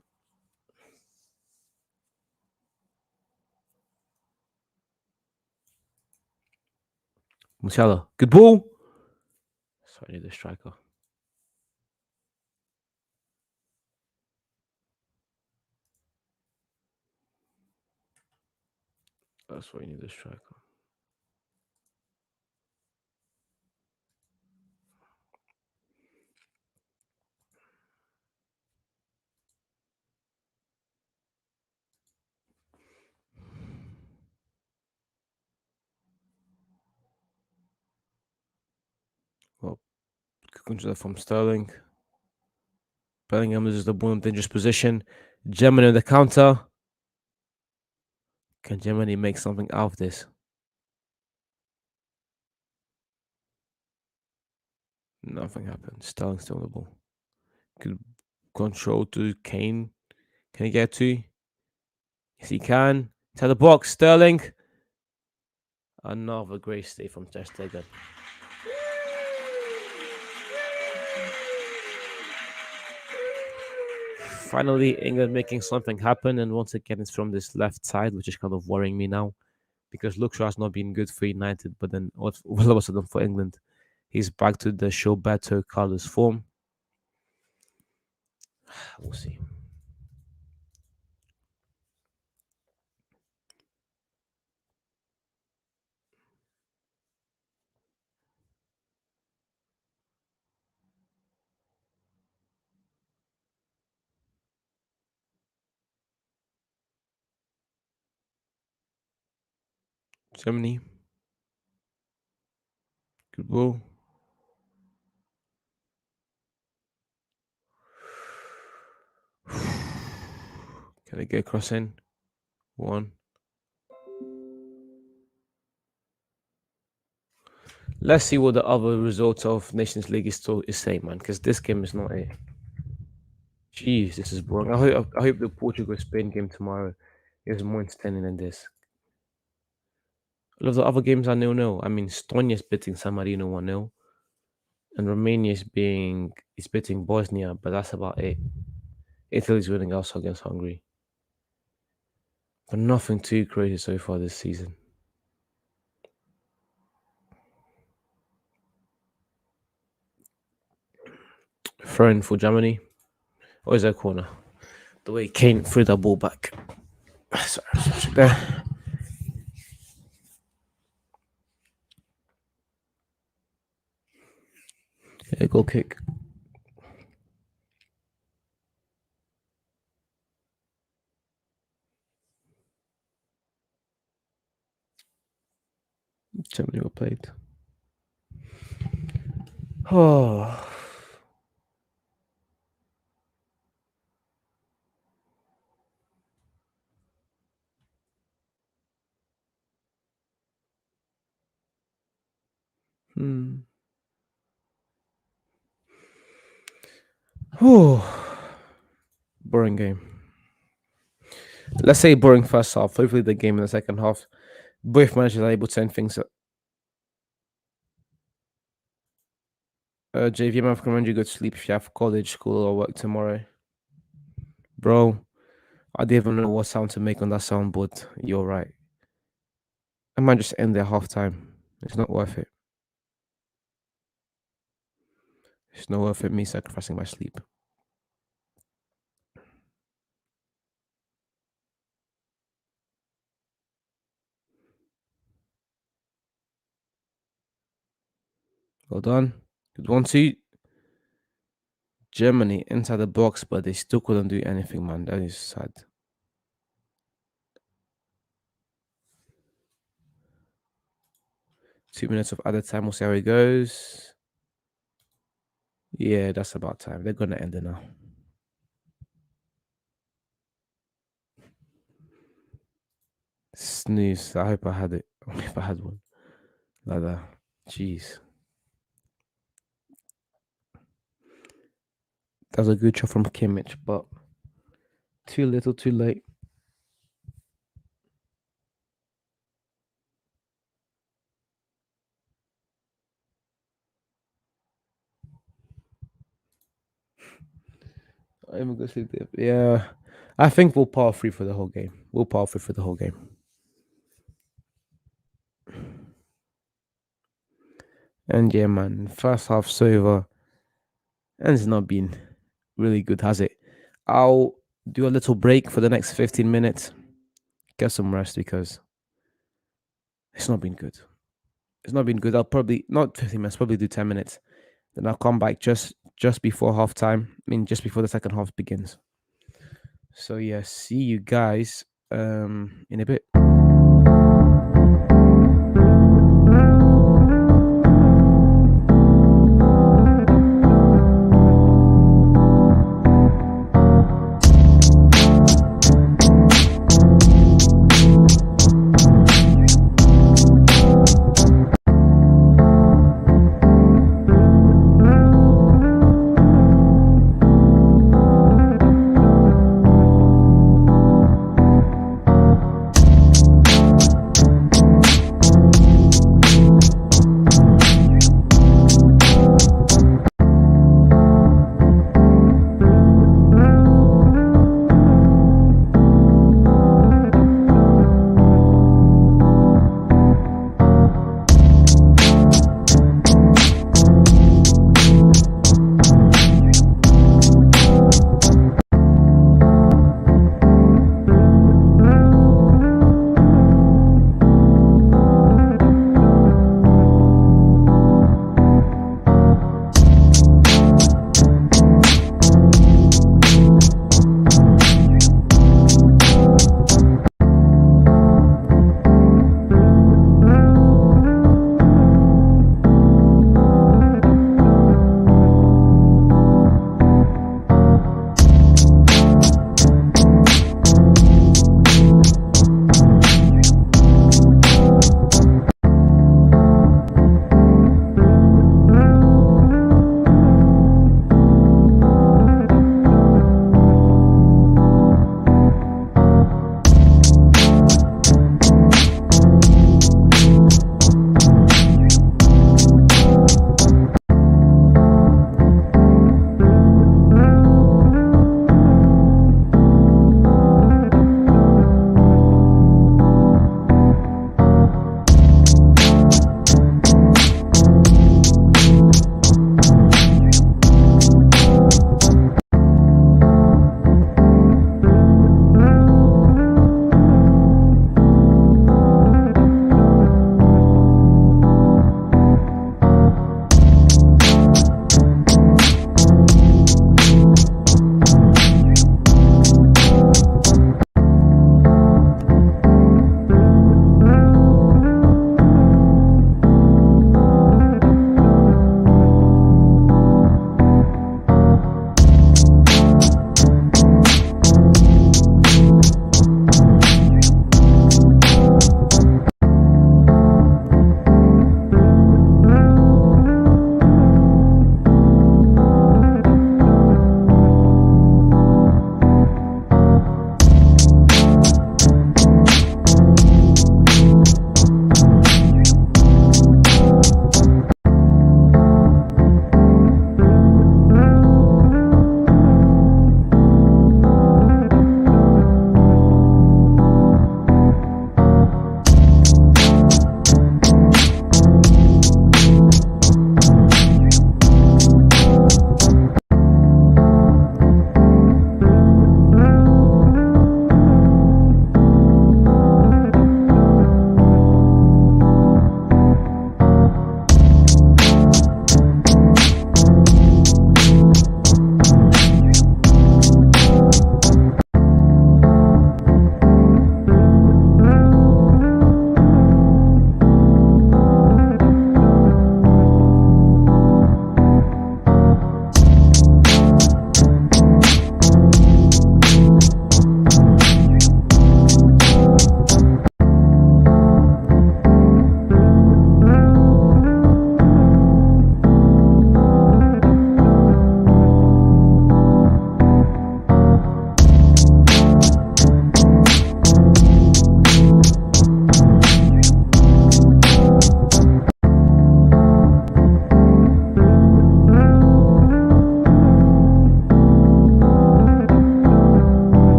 Musiala, good ball. Sorry, the striker. That's why you need a striker. Well, good control from Sterling. Bellingham loses the ball in dangerous position. Germany on the counter. Can Germany make something out of this? Nothing happened. Sterling still on the ball. Good control to Kane. Can he get to? Yes, he can. To the box. Sterling. Another great stay from Ter Stegen. Finally, England making something happen, and once again, it's from this left side, which is kind of worrying me now, because Luke Shaw has not been good for United, but then all of a sudden for England, he's back to the Roberto Carlos form. We'll see. Germany. Good ball. Can I get across in? One. Let's see what the other results of Nations League is saying, man, because this game is not it. Jeez, this is boring. I hope the Portugal Spain game tomorrow is more entertaining than this. A lot of the other games are 0-0. I mean, Estonia's beating San Marino 1-0, and Romania is beating Bosnia, but that's about it. Italy's winning also against Hungary. But nothing too crazy so far this season. Throwing for Germany. Or is there a corner? The way Kane threw the ball back. Sorry, there. Yeah, goal kick. Germany were played. Oh. Oh. Boring game. Let's say boring first half. Hopefully the game in the second half. Both managers are able to end things up. JV, I recommend you go to sleep if you have college, school, or work tomorrow. Bro, I didn't even know what sound to make on that soundboard. You're right. I might just end there half time. It's not worth it. It's not worth it me sacrificing my sleep. Well done. Good 1-2. Germany inside the box, but they still couldn't do anything, man. That is sad. Two minutes of added time. We'll see how it goes. Yeah, that's about time. They're gonna end it now. Snooze. I hope I had it. If I had one like that. Jeez. That was a good shot from Kimmich, but too little, too late. I'm gonna sleep there. Yeah, I think we'll power free for the whole game. We'll power free for the whole game. And yeah, man, first half's over, and it's not been really good, has it? I'll do a little break for the next 15 minutes, get some rest because it's not been good. It's not been good. I'll probably not 15 minutes, probably do 10 minutes. Then I'll come back just before halftime. I mean, just before the second half begins. So yeah, see you guys in a bit.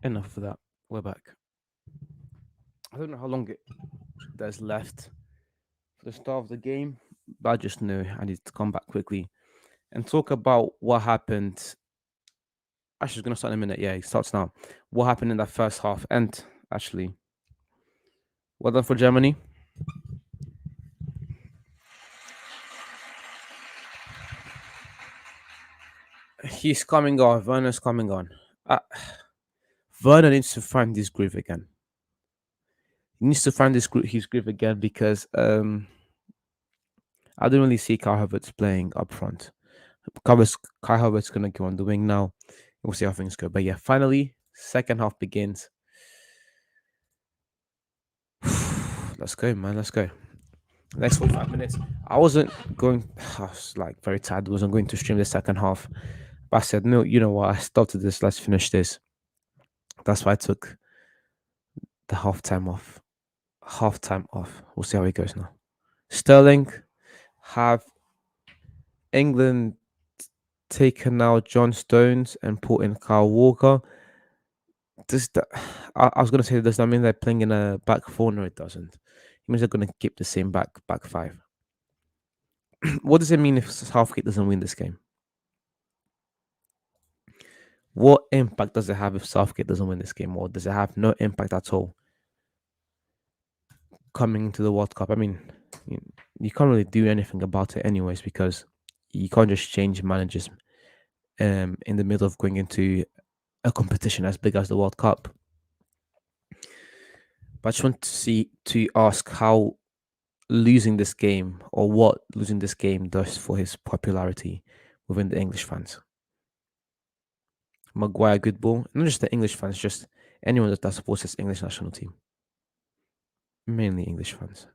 Enough of that. We're back. I don't know how long there's left for the start of the game, but I just knew I need to come back quickly and talk about what happened. Actually, it's gonna start in a minute. Yeah, it starts now. What happened in that first half? And actually, well done for Germany. He's coming on. Werner's coming on. Uh, Werner needs to find his groove again. He needs to find his groove again because I don't really see Kai Havertz playing up front. Kai Havertz gonna go on the wing now. We'll see how things go. But yeah, finally, second half begins. Let's go, man. Let's go. Next 45 minutes. I wasn't going. I was like very tired. I wasn't going to stream the second half. But I said, no, you know what? I started this. Let's finish this. That's why I took the halftime off. Halftime off. We'll see how it goes now. Sterling have England taken out John Stones and put in Kyle Walker. Does that, I was gonna say, does that mean they're playing in a back four? No, it doesn't. It means they're gonna keep the same back five. What does it mean if Southgate doesn't win this game? What impact does it have if Southgate doesn't win this game, or does it have no impact at all coming into the World Cup? I mean, you can't really do anything about it, anyways, because you can't just change managers in the middle of going into a competition as big as the World Cup. But I just want to ask how losing this game, or what losing this game does for his popularity within the English fans. Maguire, good ball. Not just the English fans, just anyone that supports his English national team. Mainly English fans.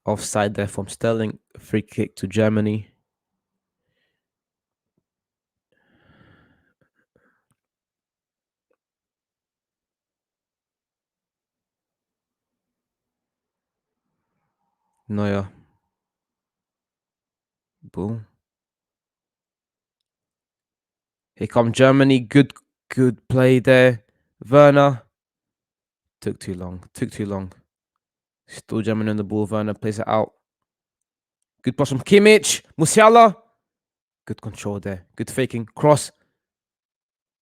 Offside there from Sterling. Free kick to Germany. Neuer. Boom. Here come Germany. Good play there. Werner. Took too long. Took too long. Still Germany on the ball. Werner plays it out. Good pass from Kimmich. Musiala. Good control there. Good faking. Cross.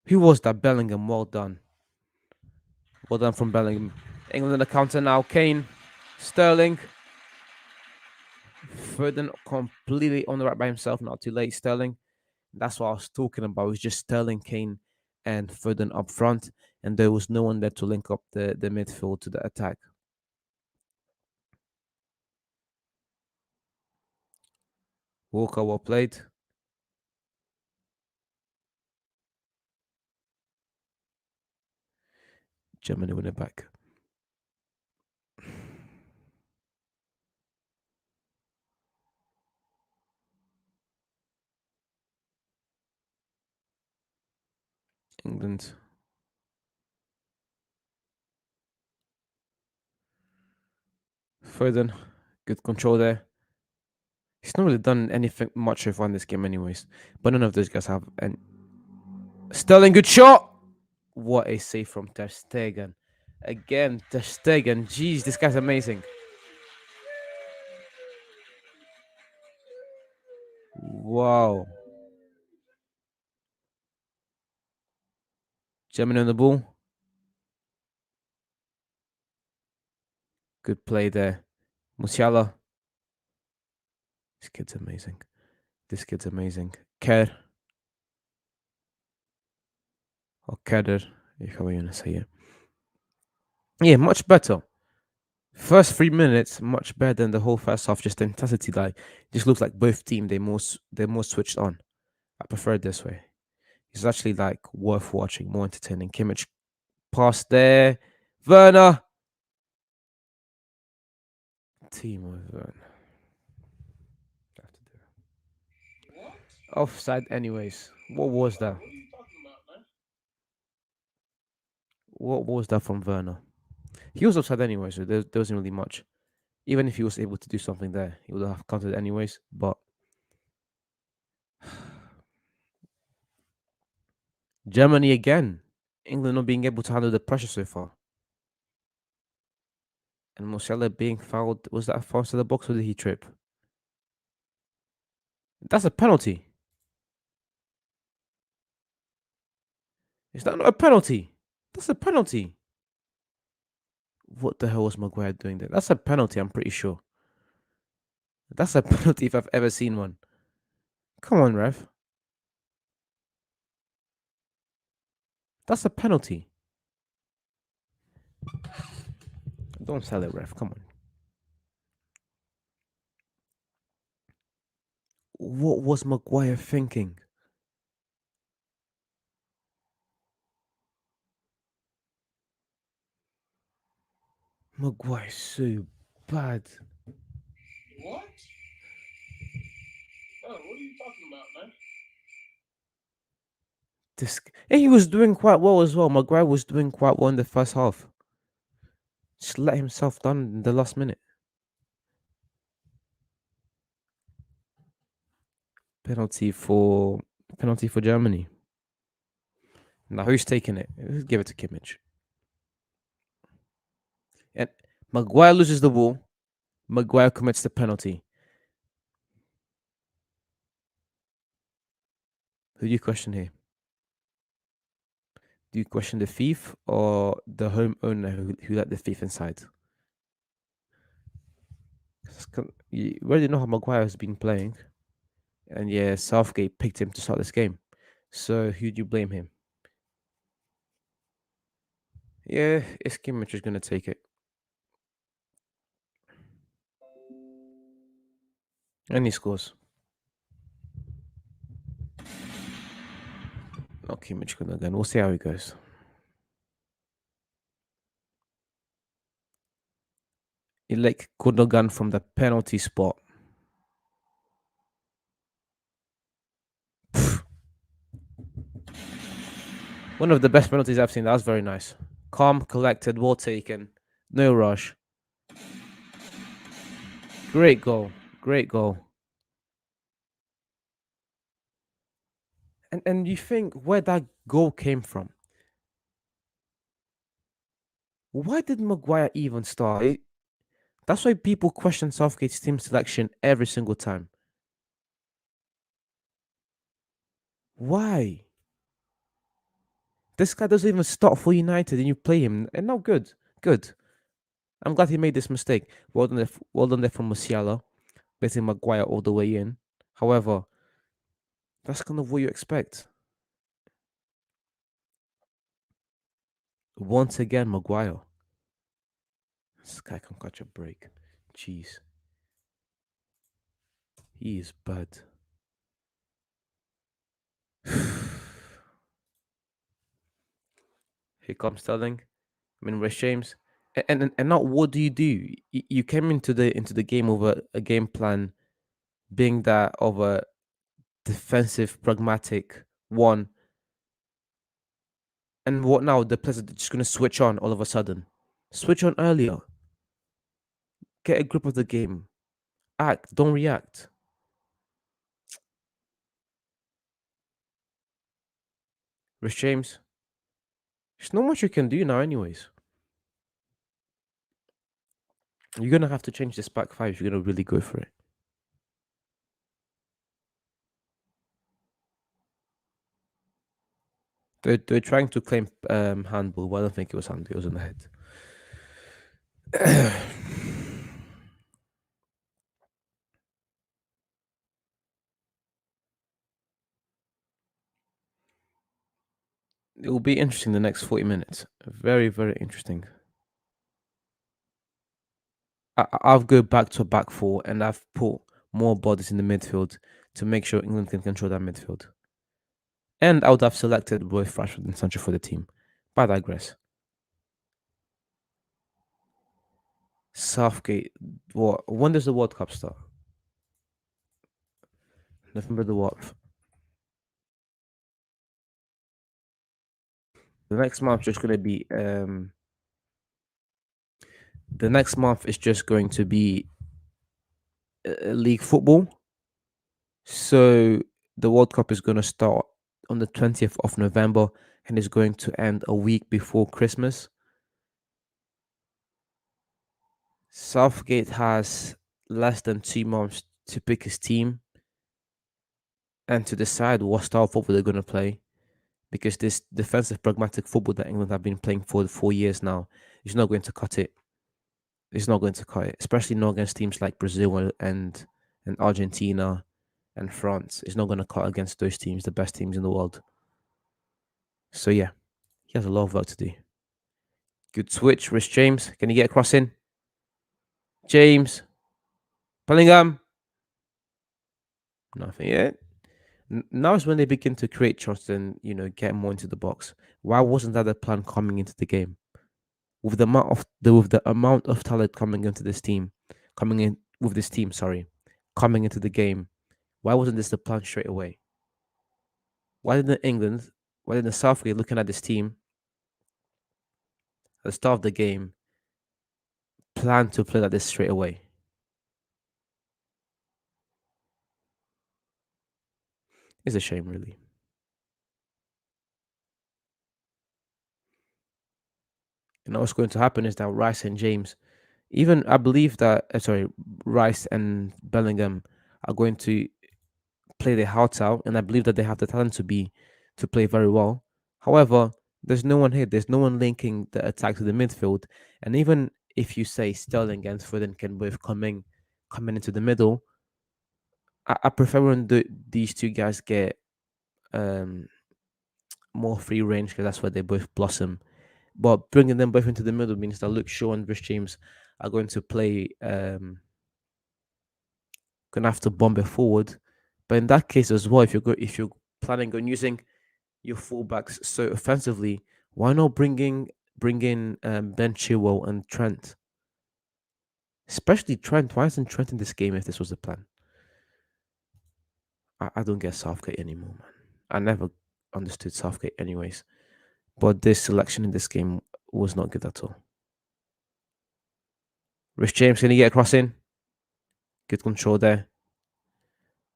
Who was that? Bellingham. Well done. Well done from Bellingham. England on the counter now. Kane. Sterling. Foden completely on the right by himself. Not too late. Sterling. That's what I was talking about. It was just Sterling, Kane, and Foden up front. And there was no one there to link up the midfield to the attack. Walker, well played. Germany win it back. England. Foden, good control there. He's not really done anything much with won this game, anyways. But none of those guys have. And Sterling, good shot. What a save from Ter Stegen. Again, Ter Stegen. Jeez, this guy's amazing. Wow. Germany on the ball. Good play there. Musiala. This kid's amazing. This kid's amazing. Kerr. Or Kerr, however you want to say it. Yeah, much better. First 3 minutes, much better than the whole first half. Just the intensity, like, just looks like both team they're more switched on. I prefer it this way. It's actually like worth watching, more entertaining. Kimmich pass there. Werner. Team with Werner. Have to do it. What? Offside, anyways. What was that? What are you talking about, man? What was that from Werner? He was offside anyway, so there wasn't really much. Even if he was able to do something there, he would have counted anyways. But Germany again. England not being able to handle the pressure so far. And Musiala being fouled. Was that a foul to the box or did he trip? That's a penalty. Is that not a penalty? That's a penalty. What the hell was Maguire doing there? That's a penalty, I'm pretty sure. That's a penalty if I've ever seen one. Come on, ref. That's a penalty. Don't sell it, ref. Come on. What was Maguire thinking? Maguire's so bad. What? Oh, what are you talking about, man? And he was doing quite well as well. Maguire was doing quite well in the first half. Just let himself down in the last minute. Penalty for Germany. Now who's taking it? Let's give it to Kimmich. And Maguire loses the ball. Maguire commits the penalty. Who do you question here? Do you question the thief or the home owner who let the thief inside? You already know how Maguire has been playing. And yeah, Southgate picked him to start this game. So who do you blame him? Yeah, it's Kimmich is going to take it. And he scores. Not Kimmich going again. We'll see how he goes. Ilek Gundogan from the penalty spot. One of the best penalties I've seen. That was very nice. Calm, collected, well taken. No rush. Great goal. Great goal. And you think where that goal came from? Why did Maguire even start? That's why people question Southgate's team selection every single time. Why? This guy doesn't even start for United and you play him. And no, good. Good. I'm glad he made this mistake. Well done there from Musiala. Letting Maguire all the way in. However, that's kind of what you expect. Once again, Maguire. This guy can catch a break. Jeez. He is bad. Here comes Sterling. West James. And now what do? You came into the game over a game plan being that of a defensive, pragmatic one. And what now? The players are just going to switch on all of a sudden. Switch on earlier. Get a grip of the game. Act. Don't react. Rich James. There's not much you can do now, anyways. You're going to have to change this back five if you're going to really go for it. They're trying to claim handball, but I don't think it was handball. It was in the head. It will be interesting the next 40 minutes. Very, very interesting. I've go back to a back four and I've put more bodies in the midfield to make sure England can control that midfield. And I would have selected both Rashford and Sancho for the team. But I digress. Southgate. What? When does the World Cup start? November the what? The next month just going to be the next month is just going to be league football. So the World Cup is going to start on the 20th of November and is going to end a week before Christmas. Southgate has less than 2 months to pick his team and to decide what style of football they're going to play, because this defensive pragmatic football that England have been playing for 4 years now is not going to cut it. It's not going to cut it, especially not against teams like Brazil and Argentina and France. It's not going to cut against those teams, the best teams in the world. So yeah, he has a lot of work to do. Good switch, Rich James. Can you get across in? James. Bellingham. Nothing yet. Now is when they begin to create trust and get more into the box. Why wasn't that the plan coming into the game? With the amount of talent coming into this team, coming in with this team, sorry, coming into the game, why wasn't this the plan straight away? Why didn't England, why didn't Southgate looking at this team at the start of the game plan to play like this straight away? It's a shame, really. And what's going to happen is that Rice and James, even I believe that, Rice and Bellingham are going to play their hearts out, and I believe that they have the talent to play very well. However, there's no one here. There's no one linking the attack to the midfield, and even if you say Sterling and Foden can both coming into the middle, I prefer when these two guys get um more free range because that's where they both blossom. But bringing them both into the middle means that Luke Shaw and Rich James are going to play gonna have to bomb it forward. But in that case as well, if you're planning on using your fullbacks so offensively, why not bring in Ben Chilwell and Trent? Especially Trent. Why isn't Trent in this game if this was the plan? I don't get Southgate anymore, man. I never understood Southgate anyways. But this selection in this game was not good at all. Rich James, can he get across in? Good control there.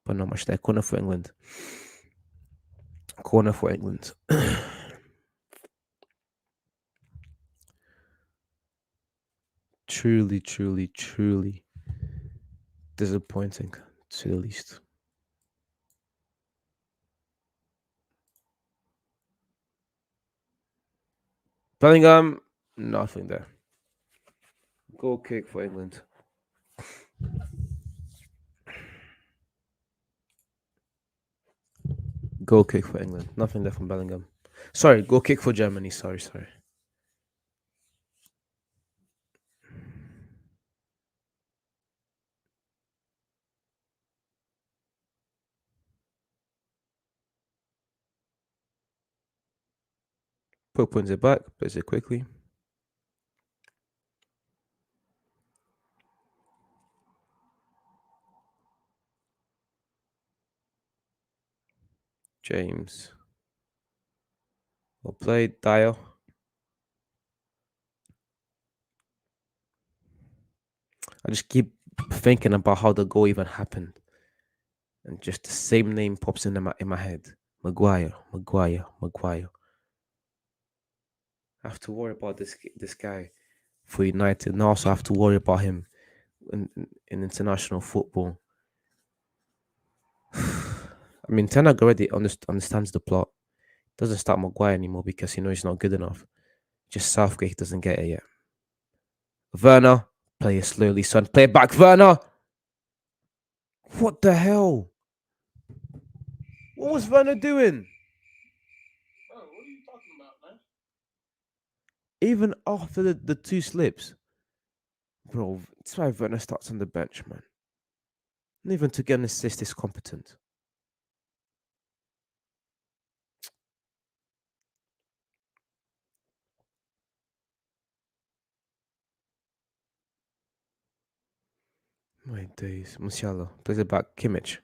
But not much there. Corner for England. Corner for England. Truly, truly, truly disappointing, to the least. Bellingham, nothing there. Goal kick for England. Goal kick for England. Nothing there from Bellingham. Sorry, goal kick for Germany. Sorry, sorry. Pope wins it back, plays it quickly. James. Well played. Dyer. I just keep thinking about how the goal even happened. And just the same name pops in my head. Maguire, Maguire, Maguire. I have to worry about this guy for United, and also have to worry about him in international football. I mean, Ten Hag already understands the plot. Doesn't start Maguire anymore because he's not good enough. Just Southgate doesn't get it yet. Werner, play it slowly, son. Play it back, Werner. What the hell? What was Werner doing? Oh, what are you talking about, man? Even after the two slips, bro. That's why Werner starts on the bench, man. And even to get an assist is competent. My days. Musiala plays it back. Kimmich.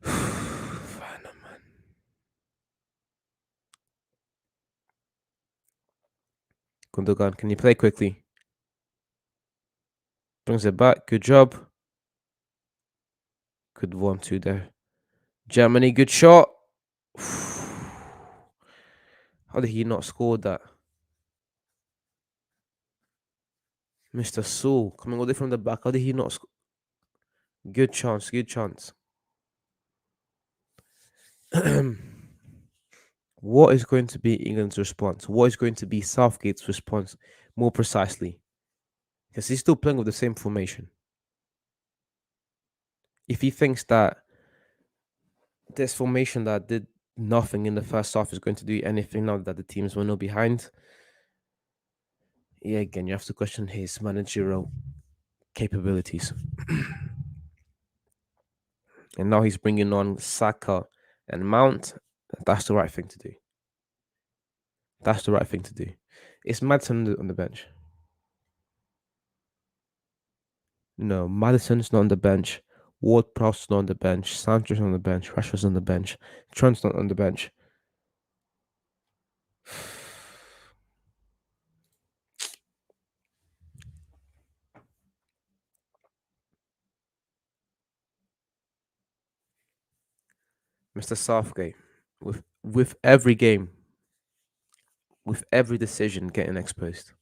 Werner, man. Gundogan, can you play quickly? Brings it back. Good job. Good 1-2 there. Germany, good shot. How did he not score that? Mr. Saul coming all the way from the back. How did he not score? Good chance. Good chance. What is going to be England's response? What is going to be Southgate's response more precisely? Because he's still playing with the same formation. If he thinks that this formation that did nothing in the first half is going to do anything now that the teams will not behind, yeah, again, you have to question his managerial capabilities. And now he's bringing on Saka and Mount. That's the right thing to do. That's the right thing to do. Is Madison on the bench? No, Madison's not on the bench. Ward Prowse's not on the bench. Sancho's on the bench. Rashford's on the bench. Trent's not on the bench. Mr. Southgate, with every game, with every decision getting exposed.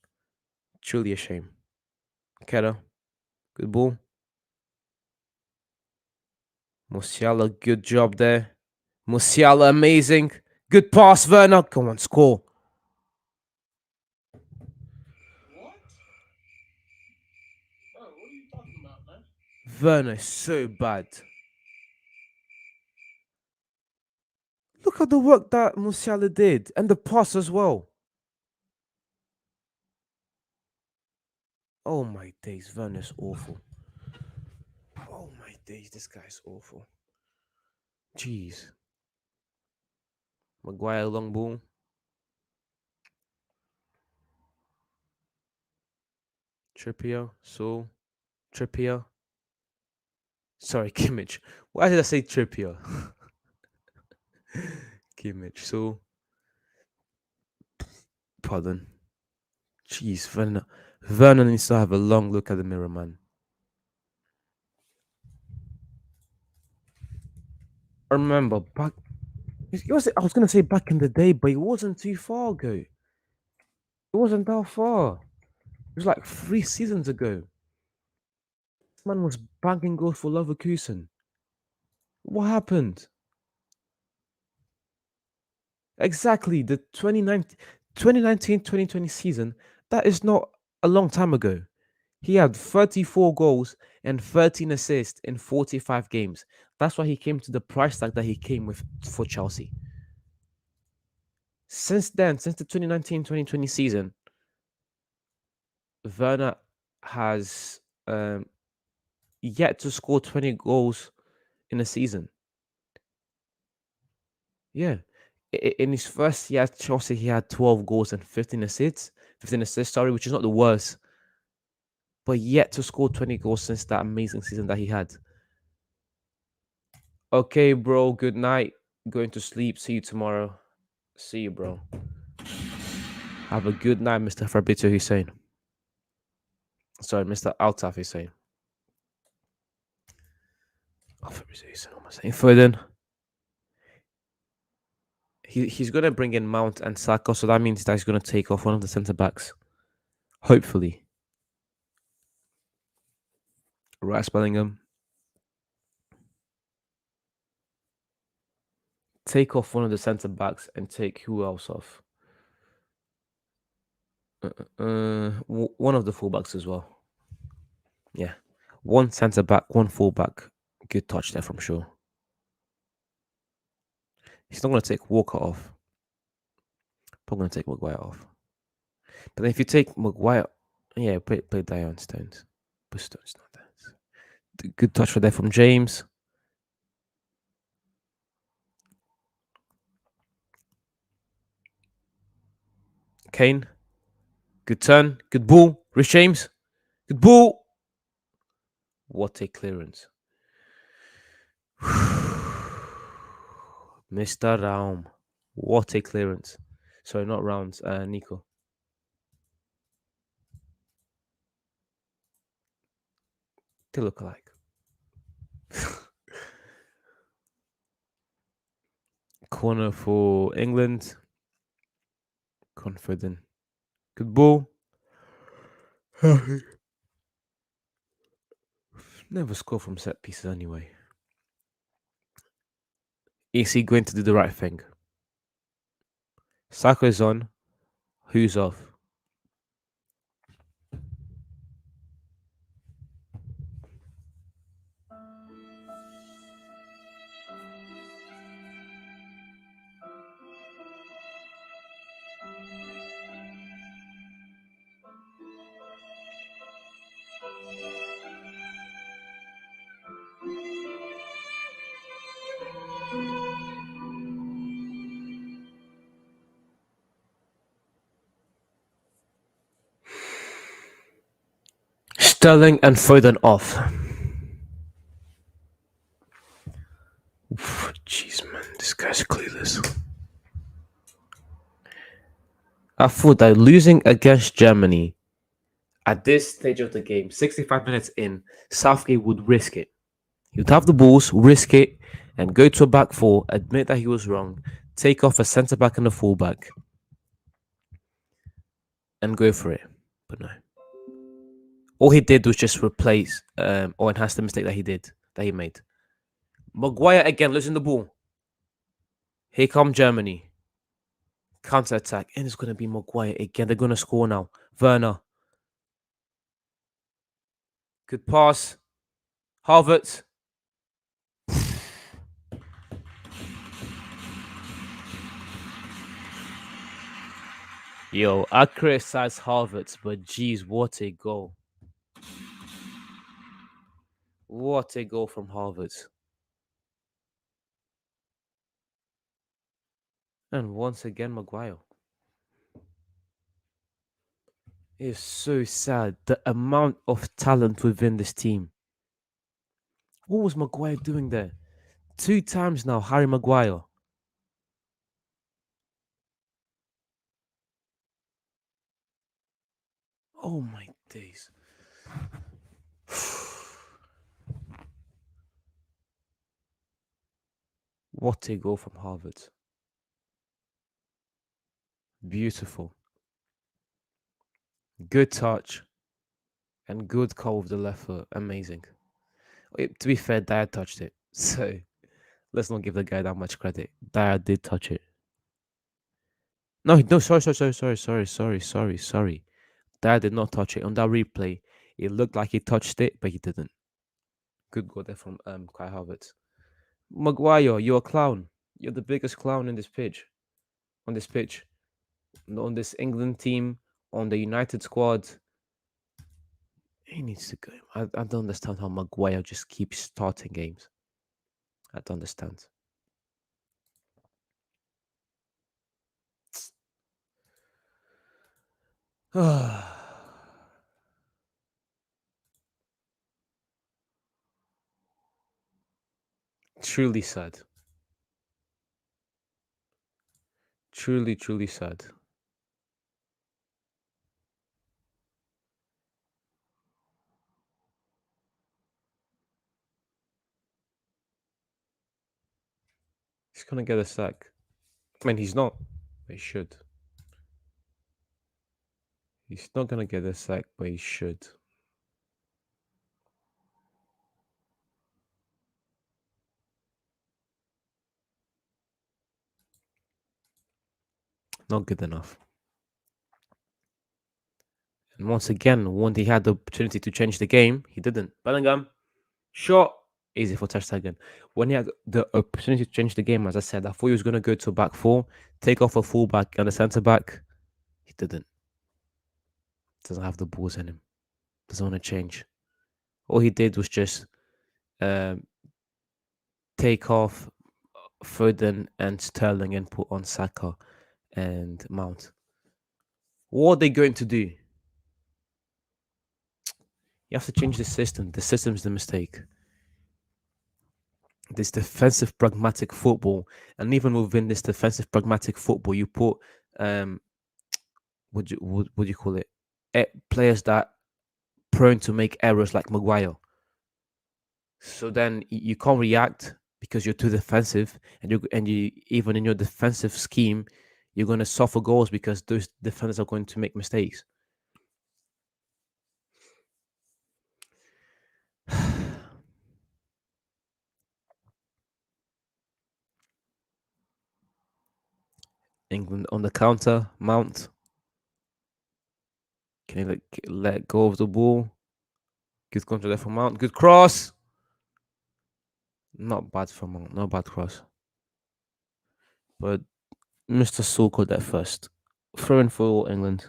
Truly a shame. Keller, good ball. Musiala, good job there. Musiala, amazing. Good pass, Werner. Come on, score. What? Oh, what are you talking about, man? Werner is so bad. Look at the work that Musiala did and the pass as well. Oh my days, Werner's awful. Oh my days, this guy's awful. Jeez. Maguire long ball. Trippier, Saul, Trippier. Sorry, Kimmich. Why did I say Trippier? Kimmich, Saul. Pardon. Jeez, Werner. Werner needs to have a long look at the mirror, man. I remember back. I was gonna say back in the day, but it wasn't too far ago. It wasn't that far. It was like 3 seasons ago. This man was banging goals for Leverkusen. What happened? Exactly, the 2019-2020 season. That is not a long time ago. He had 34 goals and 13 assists in 45 games. That's why he came to the price tag that he came with for Chelsea. Since then, since the 2019-2020 season, Werner has yet to score 20 goals in a season. Yeah. In his first year at Chelsea, he had 12 goals and 15 assists. 15 assists, sorry, which is not the worst. But yet to score 20 goals since that amazing season that he had. Okay, bro. Good night. Going to sleep. See you tomorrow. See you, bro. Have a good night, Mr. Fabrizio Hussein. Sorry, Mr. Altaf Hussein. Oh, Fabrizio Hussein. What am I saying? Foden. He's going to bring in Mount and Saka, so that means that he's going to take off one of the centre backs. Hopefully. Rice Bellingham. Take off one of the centre backs and take who else off? One of the fullbacks as well. Yeah. One centre back, one fullback. Good touch there from Shaw. He's not going to take Walker off. Probably going to take Maguire off. But then if you take Maguire, yeah, play Dion Stones. But Stones not that. Good touch for there from James. Kane. Good turn. Good ball. Rich James. Good ball. What a clearance. Mr. Raum. What a clearance. Sorry, not rounds. Nico. They look alike. Corner for England. Confident. Good ball. Never score from set pieces anyway. Is he going to do the right thing? Saka is on. Who's off? Sterling and Foden off. Jeez, man, this guy's clueless. I thought that losing against Germany at this stage of the game, 65 minutes in, Southgate would risk it. He would have the balls, risk it, and go to a back four, admit that he was wrong, take off a centre back and a fullback, and go for it. But no. All he did was just replace or enhance the mistake that he made. Maguire again losing the ball. Here come Germany. Counter attack, and it's gonna be Maguire again. They're gonna score now. Werner. Good pass. Havertz. Yo, I criticize Havertz, but geez, what a goal. What a goal from Havertz. And once again, Maguire. It's so sad. The amount of talent within this team. What was Maguire doing there? 2 times now, Harry Maguire. Oh my days. What a goal from Havertz. Beautiful. Good touch. And good call with the left foot. Amazing. To be fair, Dyer touched it. So let's not give the guy that much credit. Dyer did touch it. No, sorry. Dyer did not touch it. On that replay, it looked like he touched it, but he didn't. Good goal there from Kai Havertz. Maguire, you're a clown. You're the biggest clown in this pitch. On this pitch. On this England team. On the United squad. He needs to go. I don't understand how Maguire just keeps starting games. I don't understand. Truly sad. Truly sad. He's gonna get a sack. I mean, he's not. But he should. He's not gonna get a sack, but he should. Not good enough. And once again, when he had the opportunity to change the game, he didn't. Bellingham, shot, easy for Ter Stegen. When he had the opportunity to change the game, as I said, I thought he was going to go to a back four, take off a fullback and a centre back. He didn't. Doesn't have the balls in him. Doesn't want to change. All he did was just take off Foden and Sterling and put on Saka and Mount. What are they going to do? You have to change the system. The system's the mistake. This defensive pragmatic football, and even within this defensive pragmatic football, you put what do you call it? Players that prone to make errors like Maguire. So then you can't react because you're too defensive, and you even in your defensive scheme, you're going to suffer goals because those defenders are going to make mistakes. England on the counter, Mount. Can he let go of the ball? Good control there from Mount. Good cross. Not bad from Mount. Not bad cross. But Mr. Saul got that first. Throw in for England.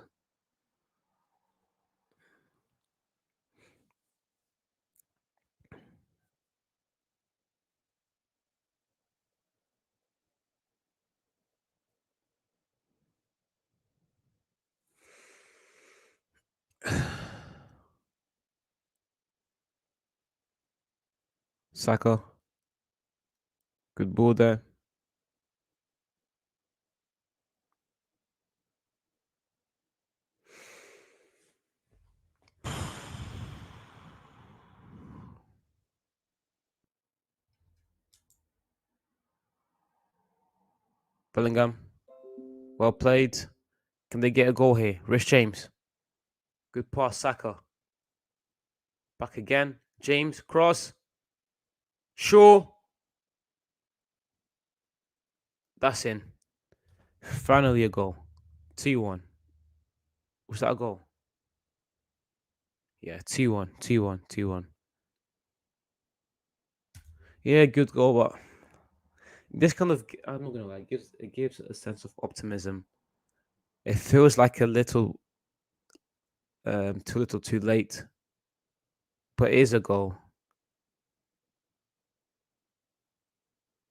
Saka. Good ball there. Bellingham. Well played. Can they get a goal here? Rich James. Good pass, Saka. Back again. James. Cross. Shaw. That's in. Finally a goal. 2-1. Was that a goal? Yeah, 2-1. 2-1. 2-1. Yeah, good goal, but this kind of, I'm not gonna lie, it gives a sense of optimism. It feels like a little too little too late, but it is a goal.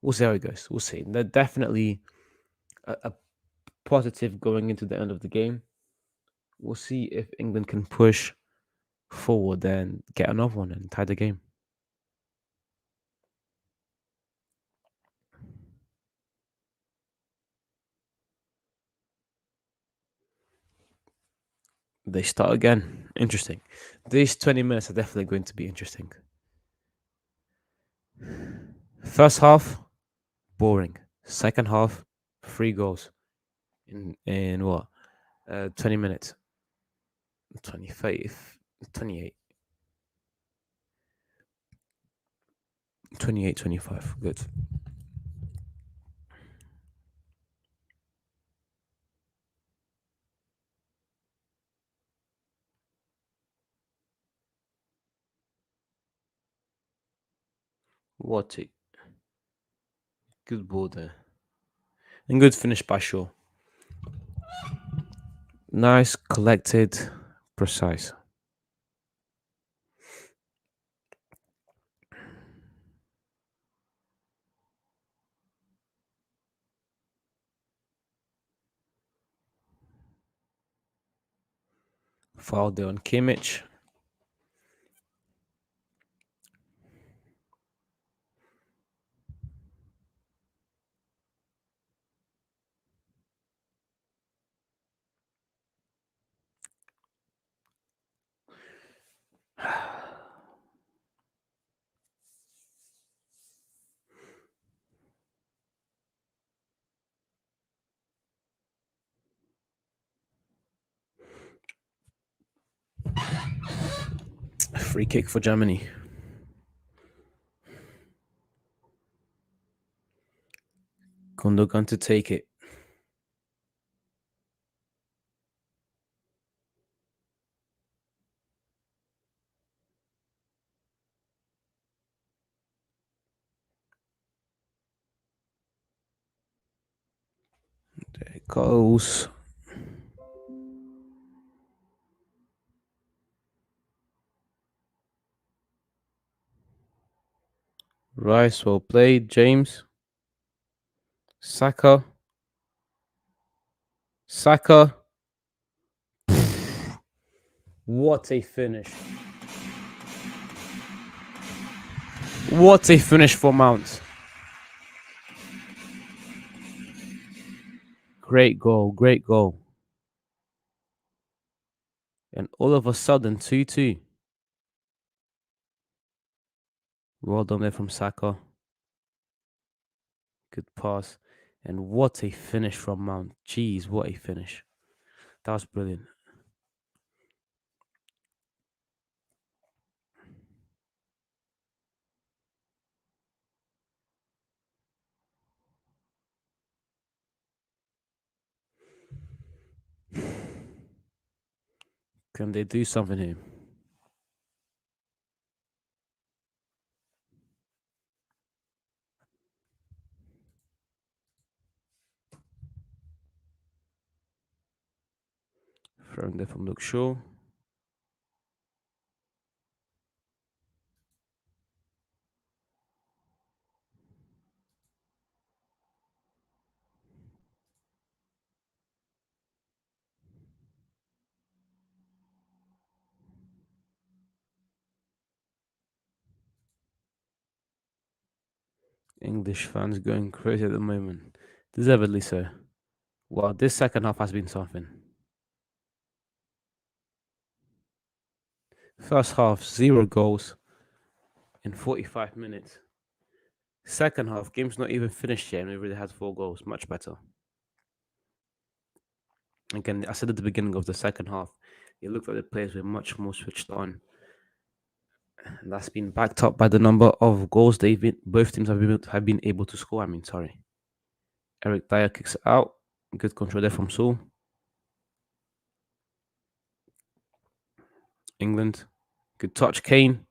We'll see how it goes. We'll see. They're definitely a positive going into the end of the game. We'll see if England can push forward and get another one and tie the game. They start again. Interesting. These 20 minutes are definitely going to be interesting. First half, boring. Second half, 3 goals in what? 20 minutes. 25, 28, 28, 25. Good. What a good ball there. And good finish by Shaw. Nice, collected, precise. Foul there on Kimmich. Free kick for Germany. Gundogan to take it. There it goes. Rice, well played. James. Saka. Saka. What a finish. What a finish for Mount. Great goal. Great goal. And all of a sudden, 2-2. Well done there from Saka. Good pass. And what a finish from Mount. Jeez, what a finish. That was brilliant. Can they do something here? Throwing there from Luke Shaw. English fans going crazy at the moment. Deservedly so. Well, this second half has been something. First half, 0 goals in 45 minutes. Second half, game's not even finished yet, and we already had 4 goals. Much better. Again, I said at the beginning of the second half, it looked like the players were much more switched on. And that's been backed up by the number of goals both teams have been able to score. Sorry. Eric Dyer kicks it out. Good control there from Saul. England. Good touch, Kane.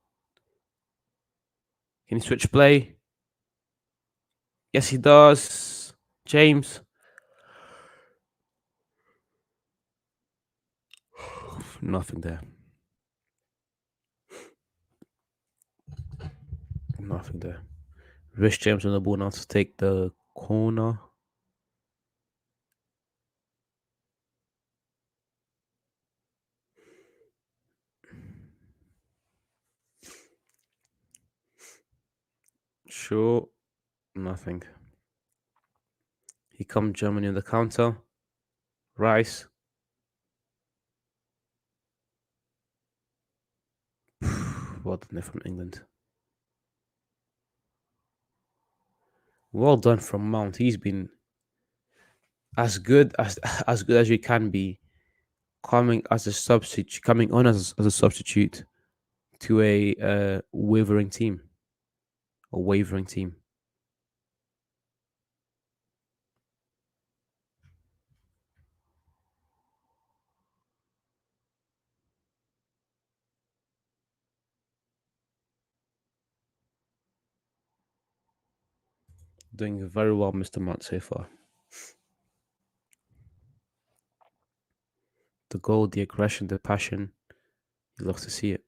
Can he switch play? Yes, he does. James. Nothing there. Nothing there. Rich James on the ball now to take the corner. Sure. Nothing. He comes Germany on the counter. Rice. Well done there from England. Well done from Mount. He's been as good as good as you can be, coming as a substitute, coming on as a substitute to a wavering team. A wavering team. Doing very well, Mr. Mount, so far. The goal, the aggression, the passion. You love to see it.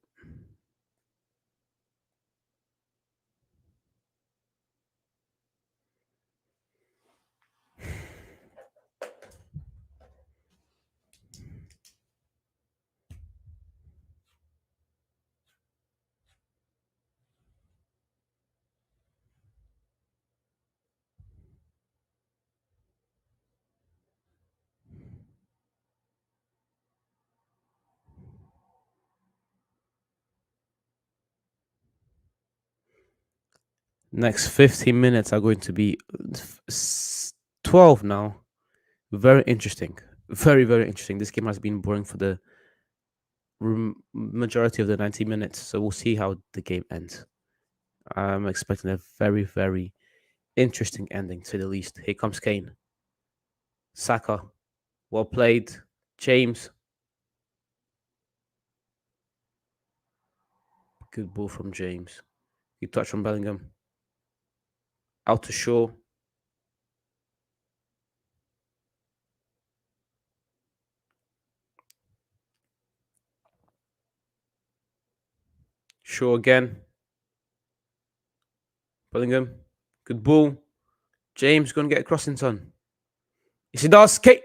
Next 15 minutes are going to be 12 now. Very interesting. Very, very interesting. This game has been boring for the majority of the 90 minutes. So we'll see how the game ends. I'm expecting a very, very interesting ending, to the least. Here comes Kane. Saka. Well played. James. Good ball from James. Good touch from Bellingham. Out to Shaw. Shaw again. Bellingham. Good ball. James going to get a crossing son. Yes, he does. Kate.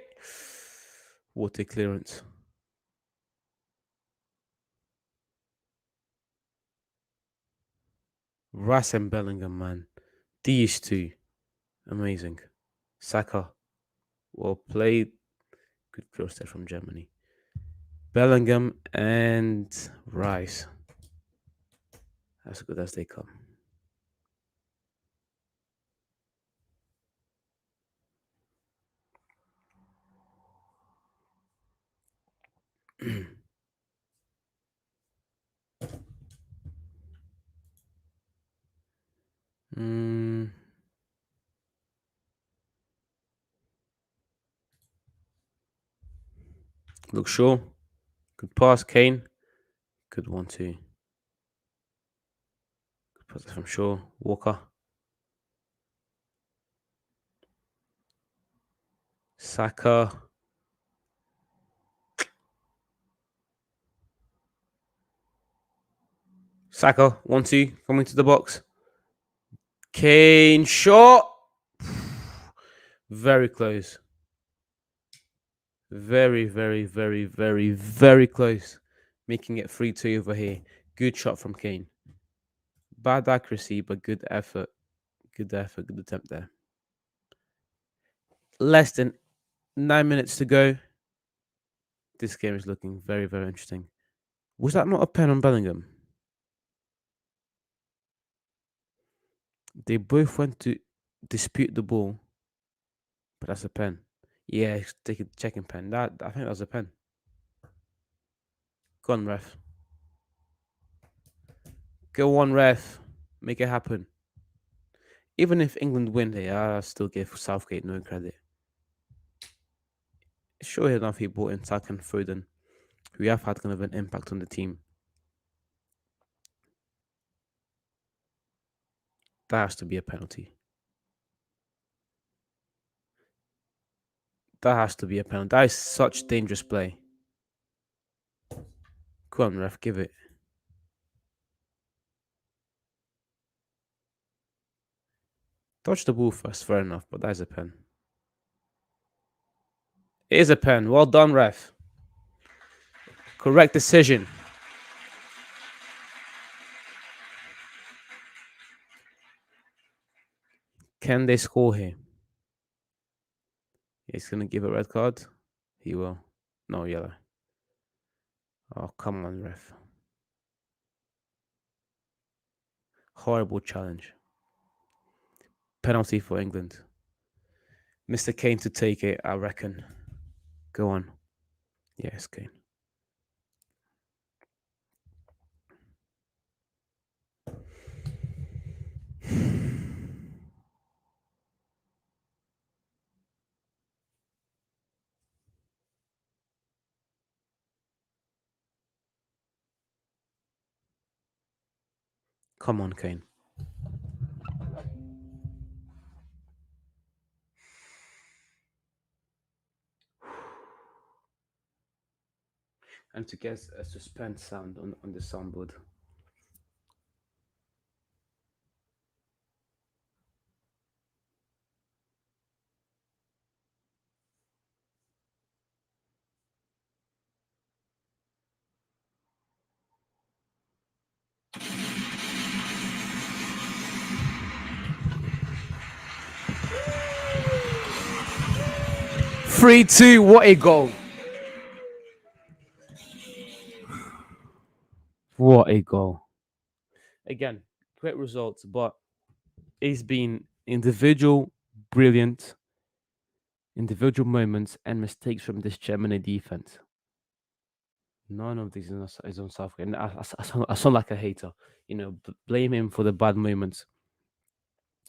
What a clearance. Rice and Bellingham, man. These two. Amazing. Saka. Well played. Good cross there from Germany. Bellingham and Rice. As good as they come. mm, Look Shaw. Good pass, Kane. Good one too. Good pass from Shaw. Walker. Saka. Saka. 1-2. Coming to the box. Kane shot. Very close. Very, very, very, very, very close. Making it 3-2 over here. Good shot from Kane. Bad accuracy, but good effort. Good effort. Good attempt there. Less than 9 minutes to go. This game is looking very, very interesting. Was that not a pen on Bellingham? They both went to dispute the ball, but that's a pen. Yeah, take a checking pen. That I think that was a pen. Go on, ref. Go on, ref. Make it happen. Even if England win here, I still give Southgate no credit. Sure enough, he brought in Saka and Foden, who have had kind of an impact on the team. That has to be a penalty. That has to be a penalty. That is such dangerous play. Come on, ref, give it. Touch the ball first, fair enough, but that is a pen. It is a pen. Well done, ref. Correct decision. Can they score here? He's going to give a red card. He will. No, yellow. Oh, come on, ref. Horrible challenge. Penalty for England. Mr. Kane to take it, I reckon. Go on. Yes, Kane. Come on, Kane. And to get a suspense sound on the soundboard. Three, two, what a goal. What a goal. Again, great results, but it's been brilliant individual moments and mistakes from this Germany defense. None of these is on Southgate. And I sound like a hater. Blame him for the bad moments.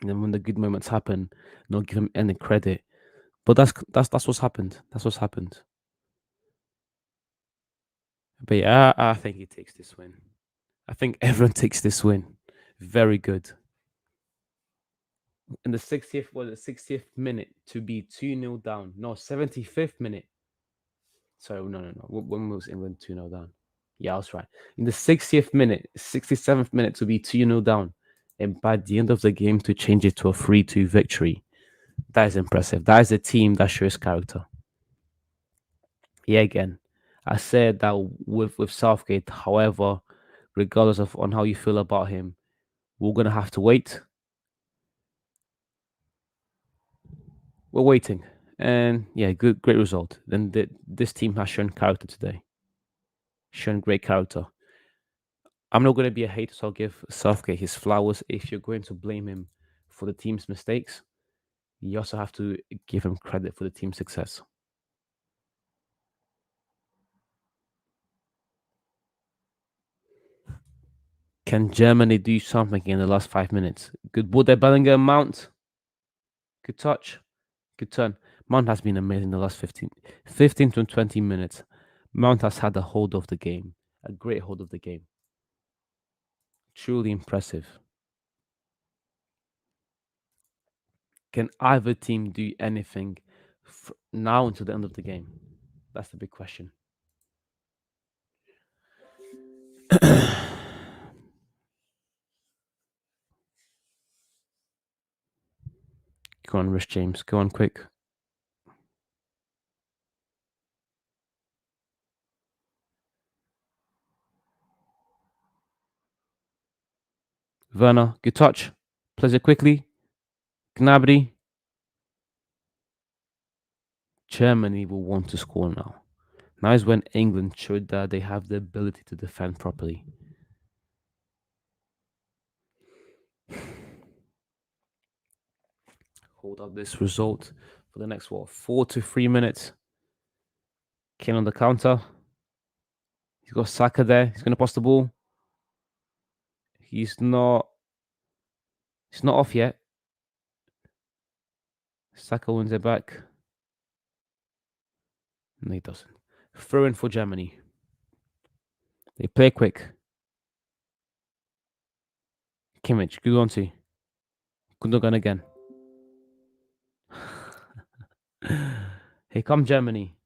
And then when the good moments happen, not give him any credit. But that's what's happened. That's what's happened. But yeah, I think he takes this win. I think everyone takes this win. Very good. In the 60th minute to be 2-0 down. No, 75th minute. Sorry, no. When was England 2-0 down? Yeah, I was right. In the 60th minute, 67th minute to be 2-0 down. And by the end of the game to change it to a 3-2 victory. That is impressive. That is a team that shows character. Yeah, again, I said that with Southgate, however, regardless of on how you feel about him, we're gonna have to wait. We're waiting. And yeah, great result. Then this team has shown character today. Shown great character. I'm not going to be a hater, so I'll give Southgate his flowers. If you're going to blame him for the team's mistakes, you also have to give him credit for the team's success. Can Germany do something in the last 5 minutes? Good ball there, Bellingham. Mount. Good touch. Good turn. Mount has been amazing the last 15 to 20 minutes. Mount has had a hold of the game, a great hold of the game. Truly impressive. Can either team do anything now until the end of the game? That's the big question. Go on, Rich James. Go on, quick. Werner, good touch. Plays it quickly. Gnabry. Germany will want to score now. Now is when England showed that they have the ability to defend properly. Hold up this result for the next 4 to 3 minutes. Kane on the counter. He's got Saka there. He's gonna pass the ball. He's not off yet. Saka wins it back. No, he doesn't. Throw in for Germany. They play quick. Kimmich, good on to. Gundogan again. Here come Germany.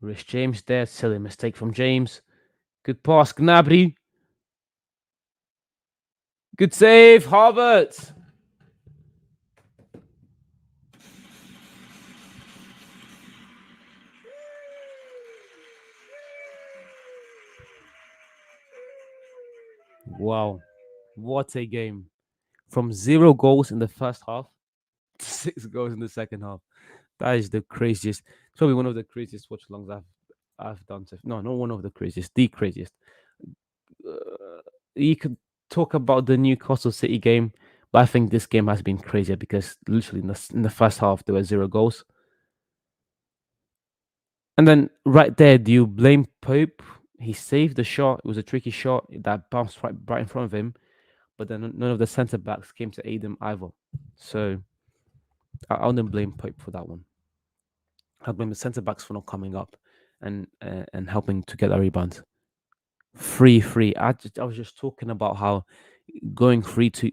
Rich James there. Silly mistake from James. Good pass, Gnabry. Good save, Havertz. Wow. What a game. From 0 goals in the first half to 6 goals in the second half. That is the craziest. It's probably one of the craziest watch alongs I've done. No, not one of the craziest. The craziest. You could talk about the Newcastle City game, but I think this game has been crazier because literally in the first half there were 0 goals. And then right there, do you blame Pope? He saved the shot. It was a tricky shot that bounced right in front of him, but then none of the centre backs came to aid him either. So I wouldn't blame Pope for that one. I blame the centre backs for not coming up and helping to get a rebound. 3-3. I was just talking about how going 3-2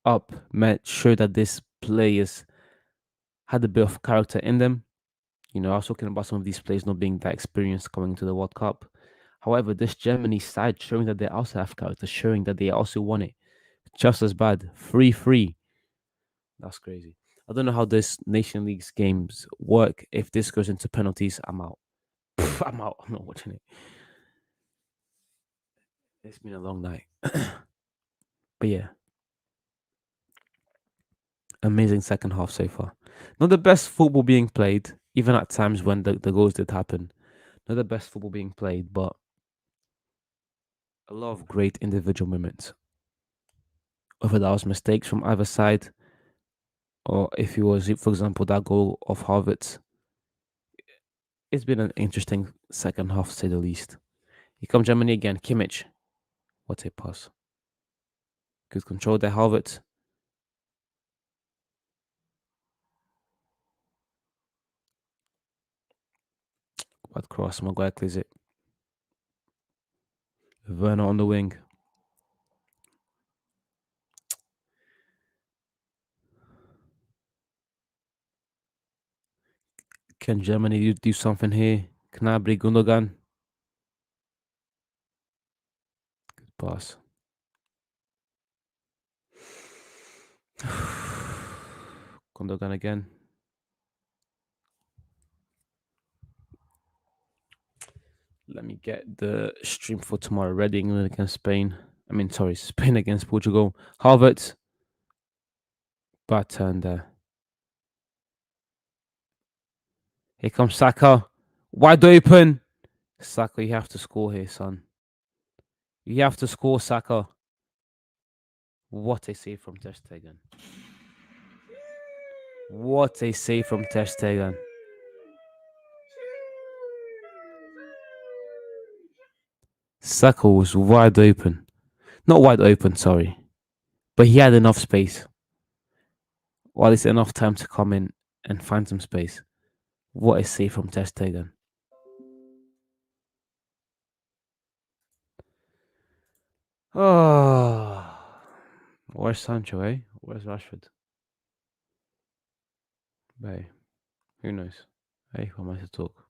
up meant showed that this players had a bit of character in them. You know, I was talking about some of these players not being that experienced coming to the World Cup. However, this Germany side showing that they also have character, showing that they also won it just as bad. 3-3. That's crazy. I don't know how this Nation League's games work. If this goes into penalties, I'm out. I'm out. I'm not watching it. It's been a long night. But yeah. Amazing second half so far. Not the best football being played, even at times when the goals did happen. Not the best football being played, but a lot of great individual moments. Whether that was mistakes from either side, or if it was, for example, that goal of Harvard's. It's been an interesting second half, to say the least. Here comes Germany again. Kimmich. What a pass. Good control there, Harvard. Bad cross. Maguire clears it. Werner on the wing. Can Germany do something here? Gnabry, Gundogan. Good pass. Gundogan again. Let me get the stream for tomorrow. Ready, England against Spain. Spain against Portugal. Harvard. Bad turn there. Here comes Saka. Wide open. Saka, you have to score here, son. You have to score, Saka. What a save from Ter Stegen. What a save from Ter Stegen. Saka was wide open. Not wide open, sorry. But he had enough space. Well, it's enough time to come in and find some space. What a save from Ter Stegen. Oh, where's Sancho, eh? Where's Rashford? Hey, who knows? Hey, who am I to talk?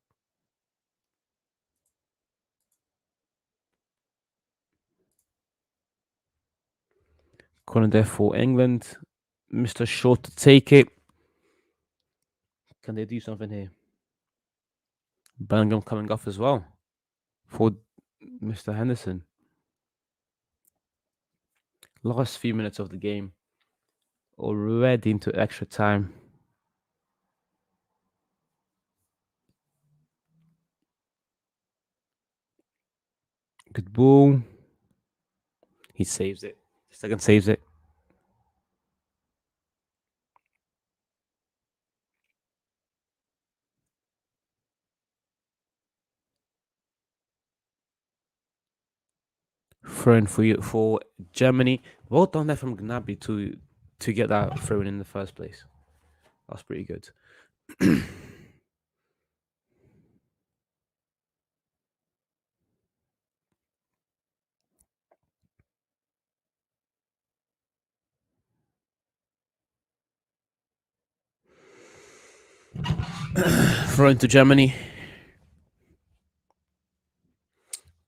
Corner there for England. Mr. Short to take it. Can they do something here? Bellingham coming off as well for Mr. Henderson. Last few minutes of the game. Already into extra time. Good ball. He saves it. Second saves it. Thrown for you for Germany. Well done there from Gnabry to get that thrown in the first place. That's pretty good. Thrown to Germany. I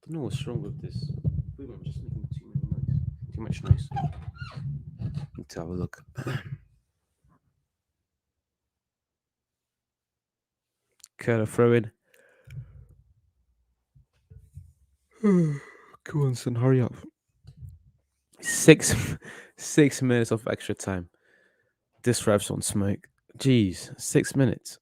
don't know what's wrong with this. Wait, I'm just making too much noise. Let's have a look. Curler throw in. Come on, son, hurry up. Six 6 minutes of extra time. This ref's on smoke. Jeez, 6 minutes.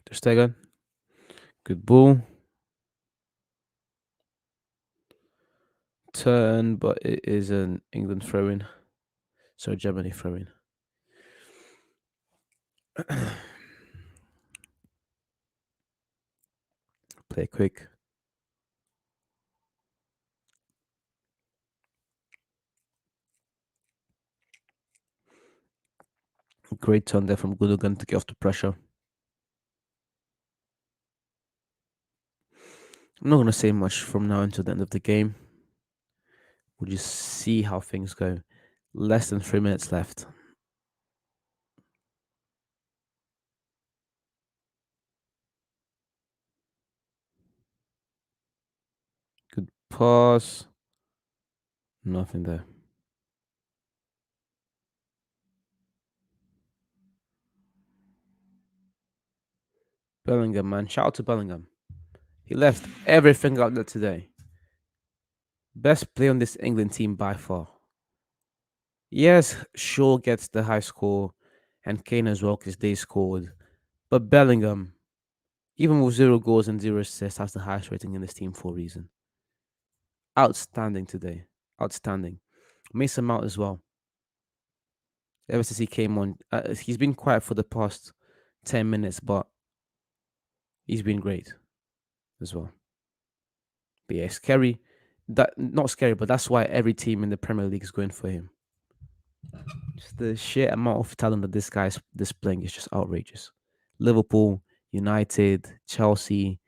Ter Stegen. Good ball. Turn, but it is an England throw in. So Germany throw in. Play quick. Great turn there from Gundogan to get off the pressure. I'm not going to say much from now until the end of the game. We'll just see how things go. Less than 3 minutes left. Good pass. Nothing there. Bellingham, man. Shout out to Bellingham. He left everything out there today. Best play on this England team by far. Yes, Shaw gets the high score, and Kane as well because they scored. But Bellingham, even with 0 goals and 0 assists, has the highest rating in this team for a reason. Outstanding today. Outstanding. Mason Mount as well. Ever since he came on, he's been quiet for the past 10 minutes, but he's been great as well. But yeah, scary. That not scary, but that's why every team in the Premier League is going for him. Just the sheer amount of talent that this guy's displaying is just outrageous. Liverpool, United, Chelsea,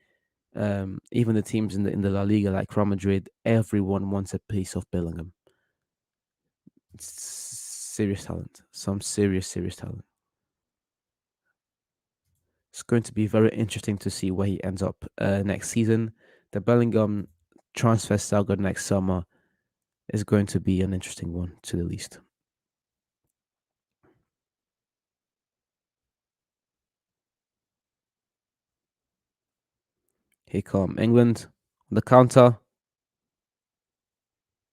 even the teams in the La Liga like Real Madrid, everyone wants a piece of Bellingham. It's serious talent, some serious talent. It's going to be very interesting to see where he ends up next season. The Bellingham transfer saga next summer is going to be an interesting one, to the least. Here come England. The counter.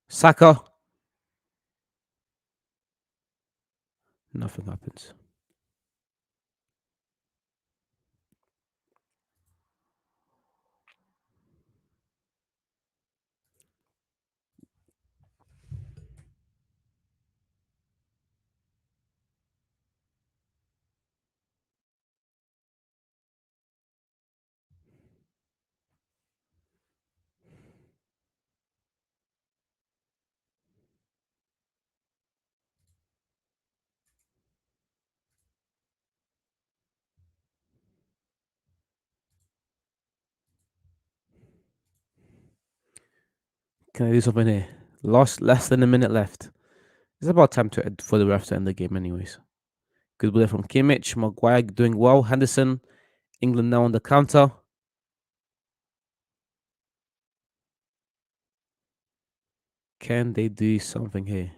Saka. Nothing happens. Can I do something here? Lost less than a minute left. It's about time for the refs to end the game, anyways. Good play from Kimmich. Maguire doing well. Henderson. England now on the counter. Can they do something here?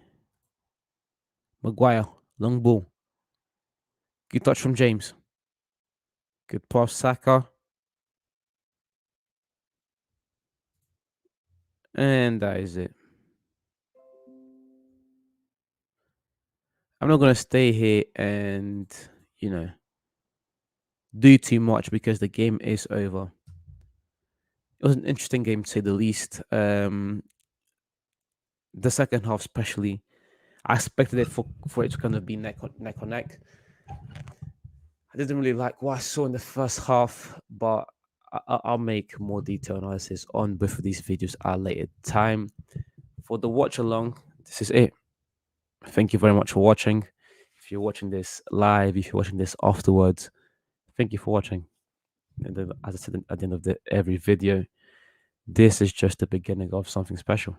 Maguire. Long ball. Good touch from James. Good pass, Saka. And that is it. I'm not going to stay here and, you know, do too much because the game is over. It was an interesting game to say the least. The second half, especially, I expected it for it to kind of be neck on neck. I didn't really like what I saw in the first half, but I'll make more detailed analysis on both of these videos at a later time. For the watch along, this is it. Thank you very much for watching. If you're watching this live, if you're watching this afterwards, thank you for watching. And then, as I said at the end of every video, this is just the beginning of something special.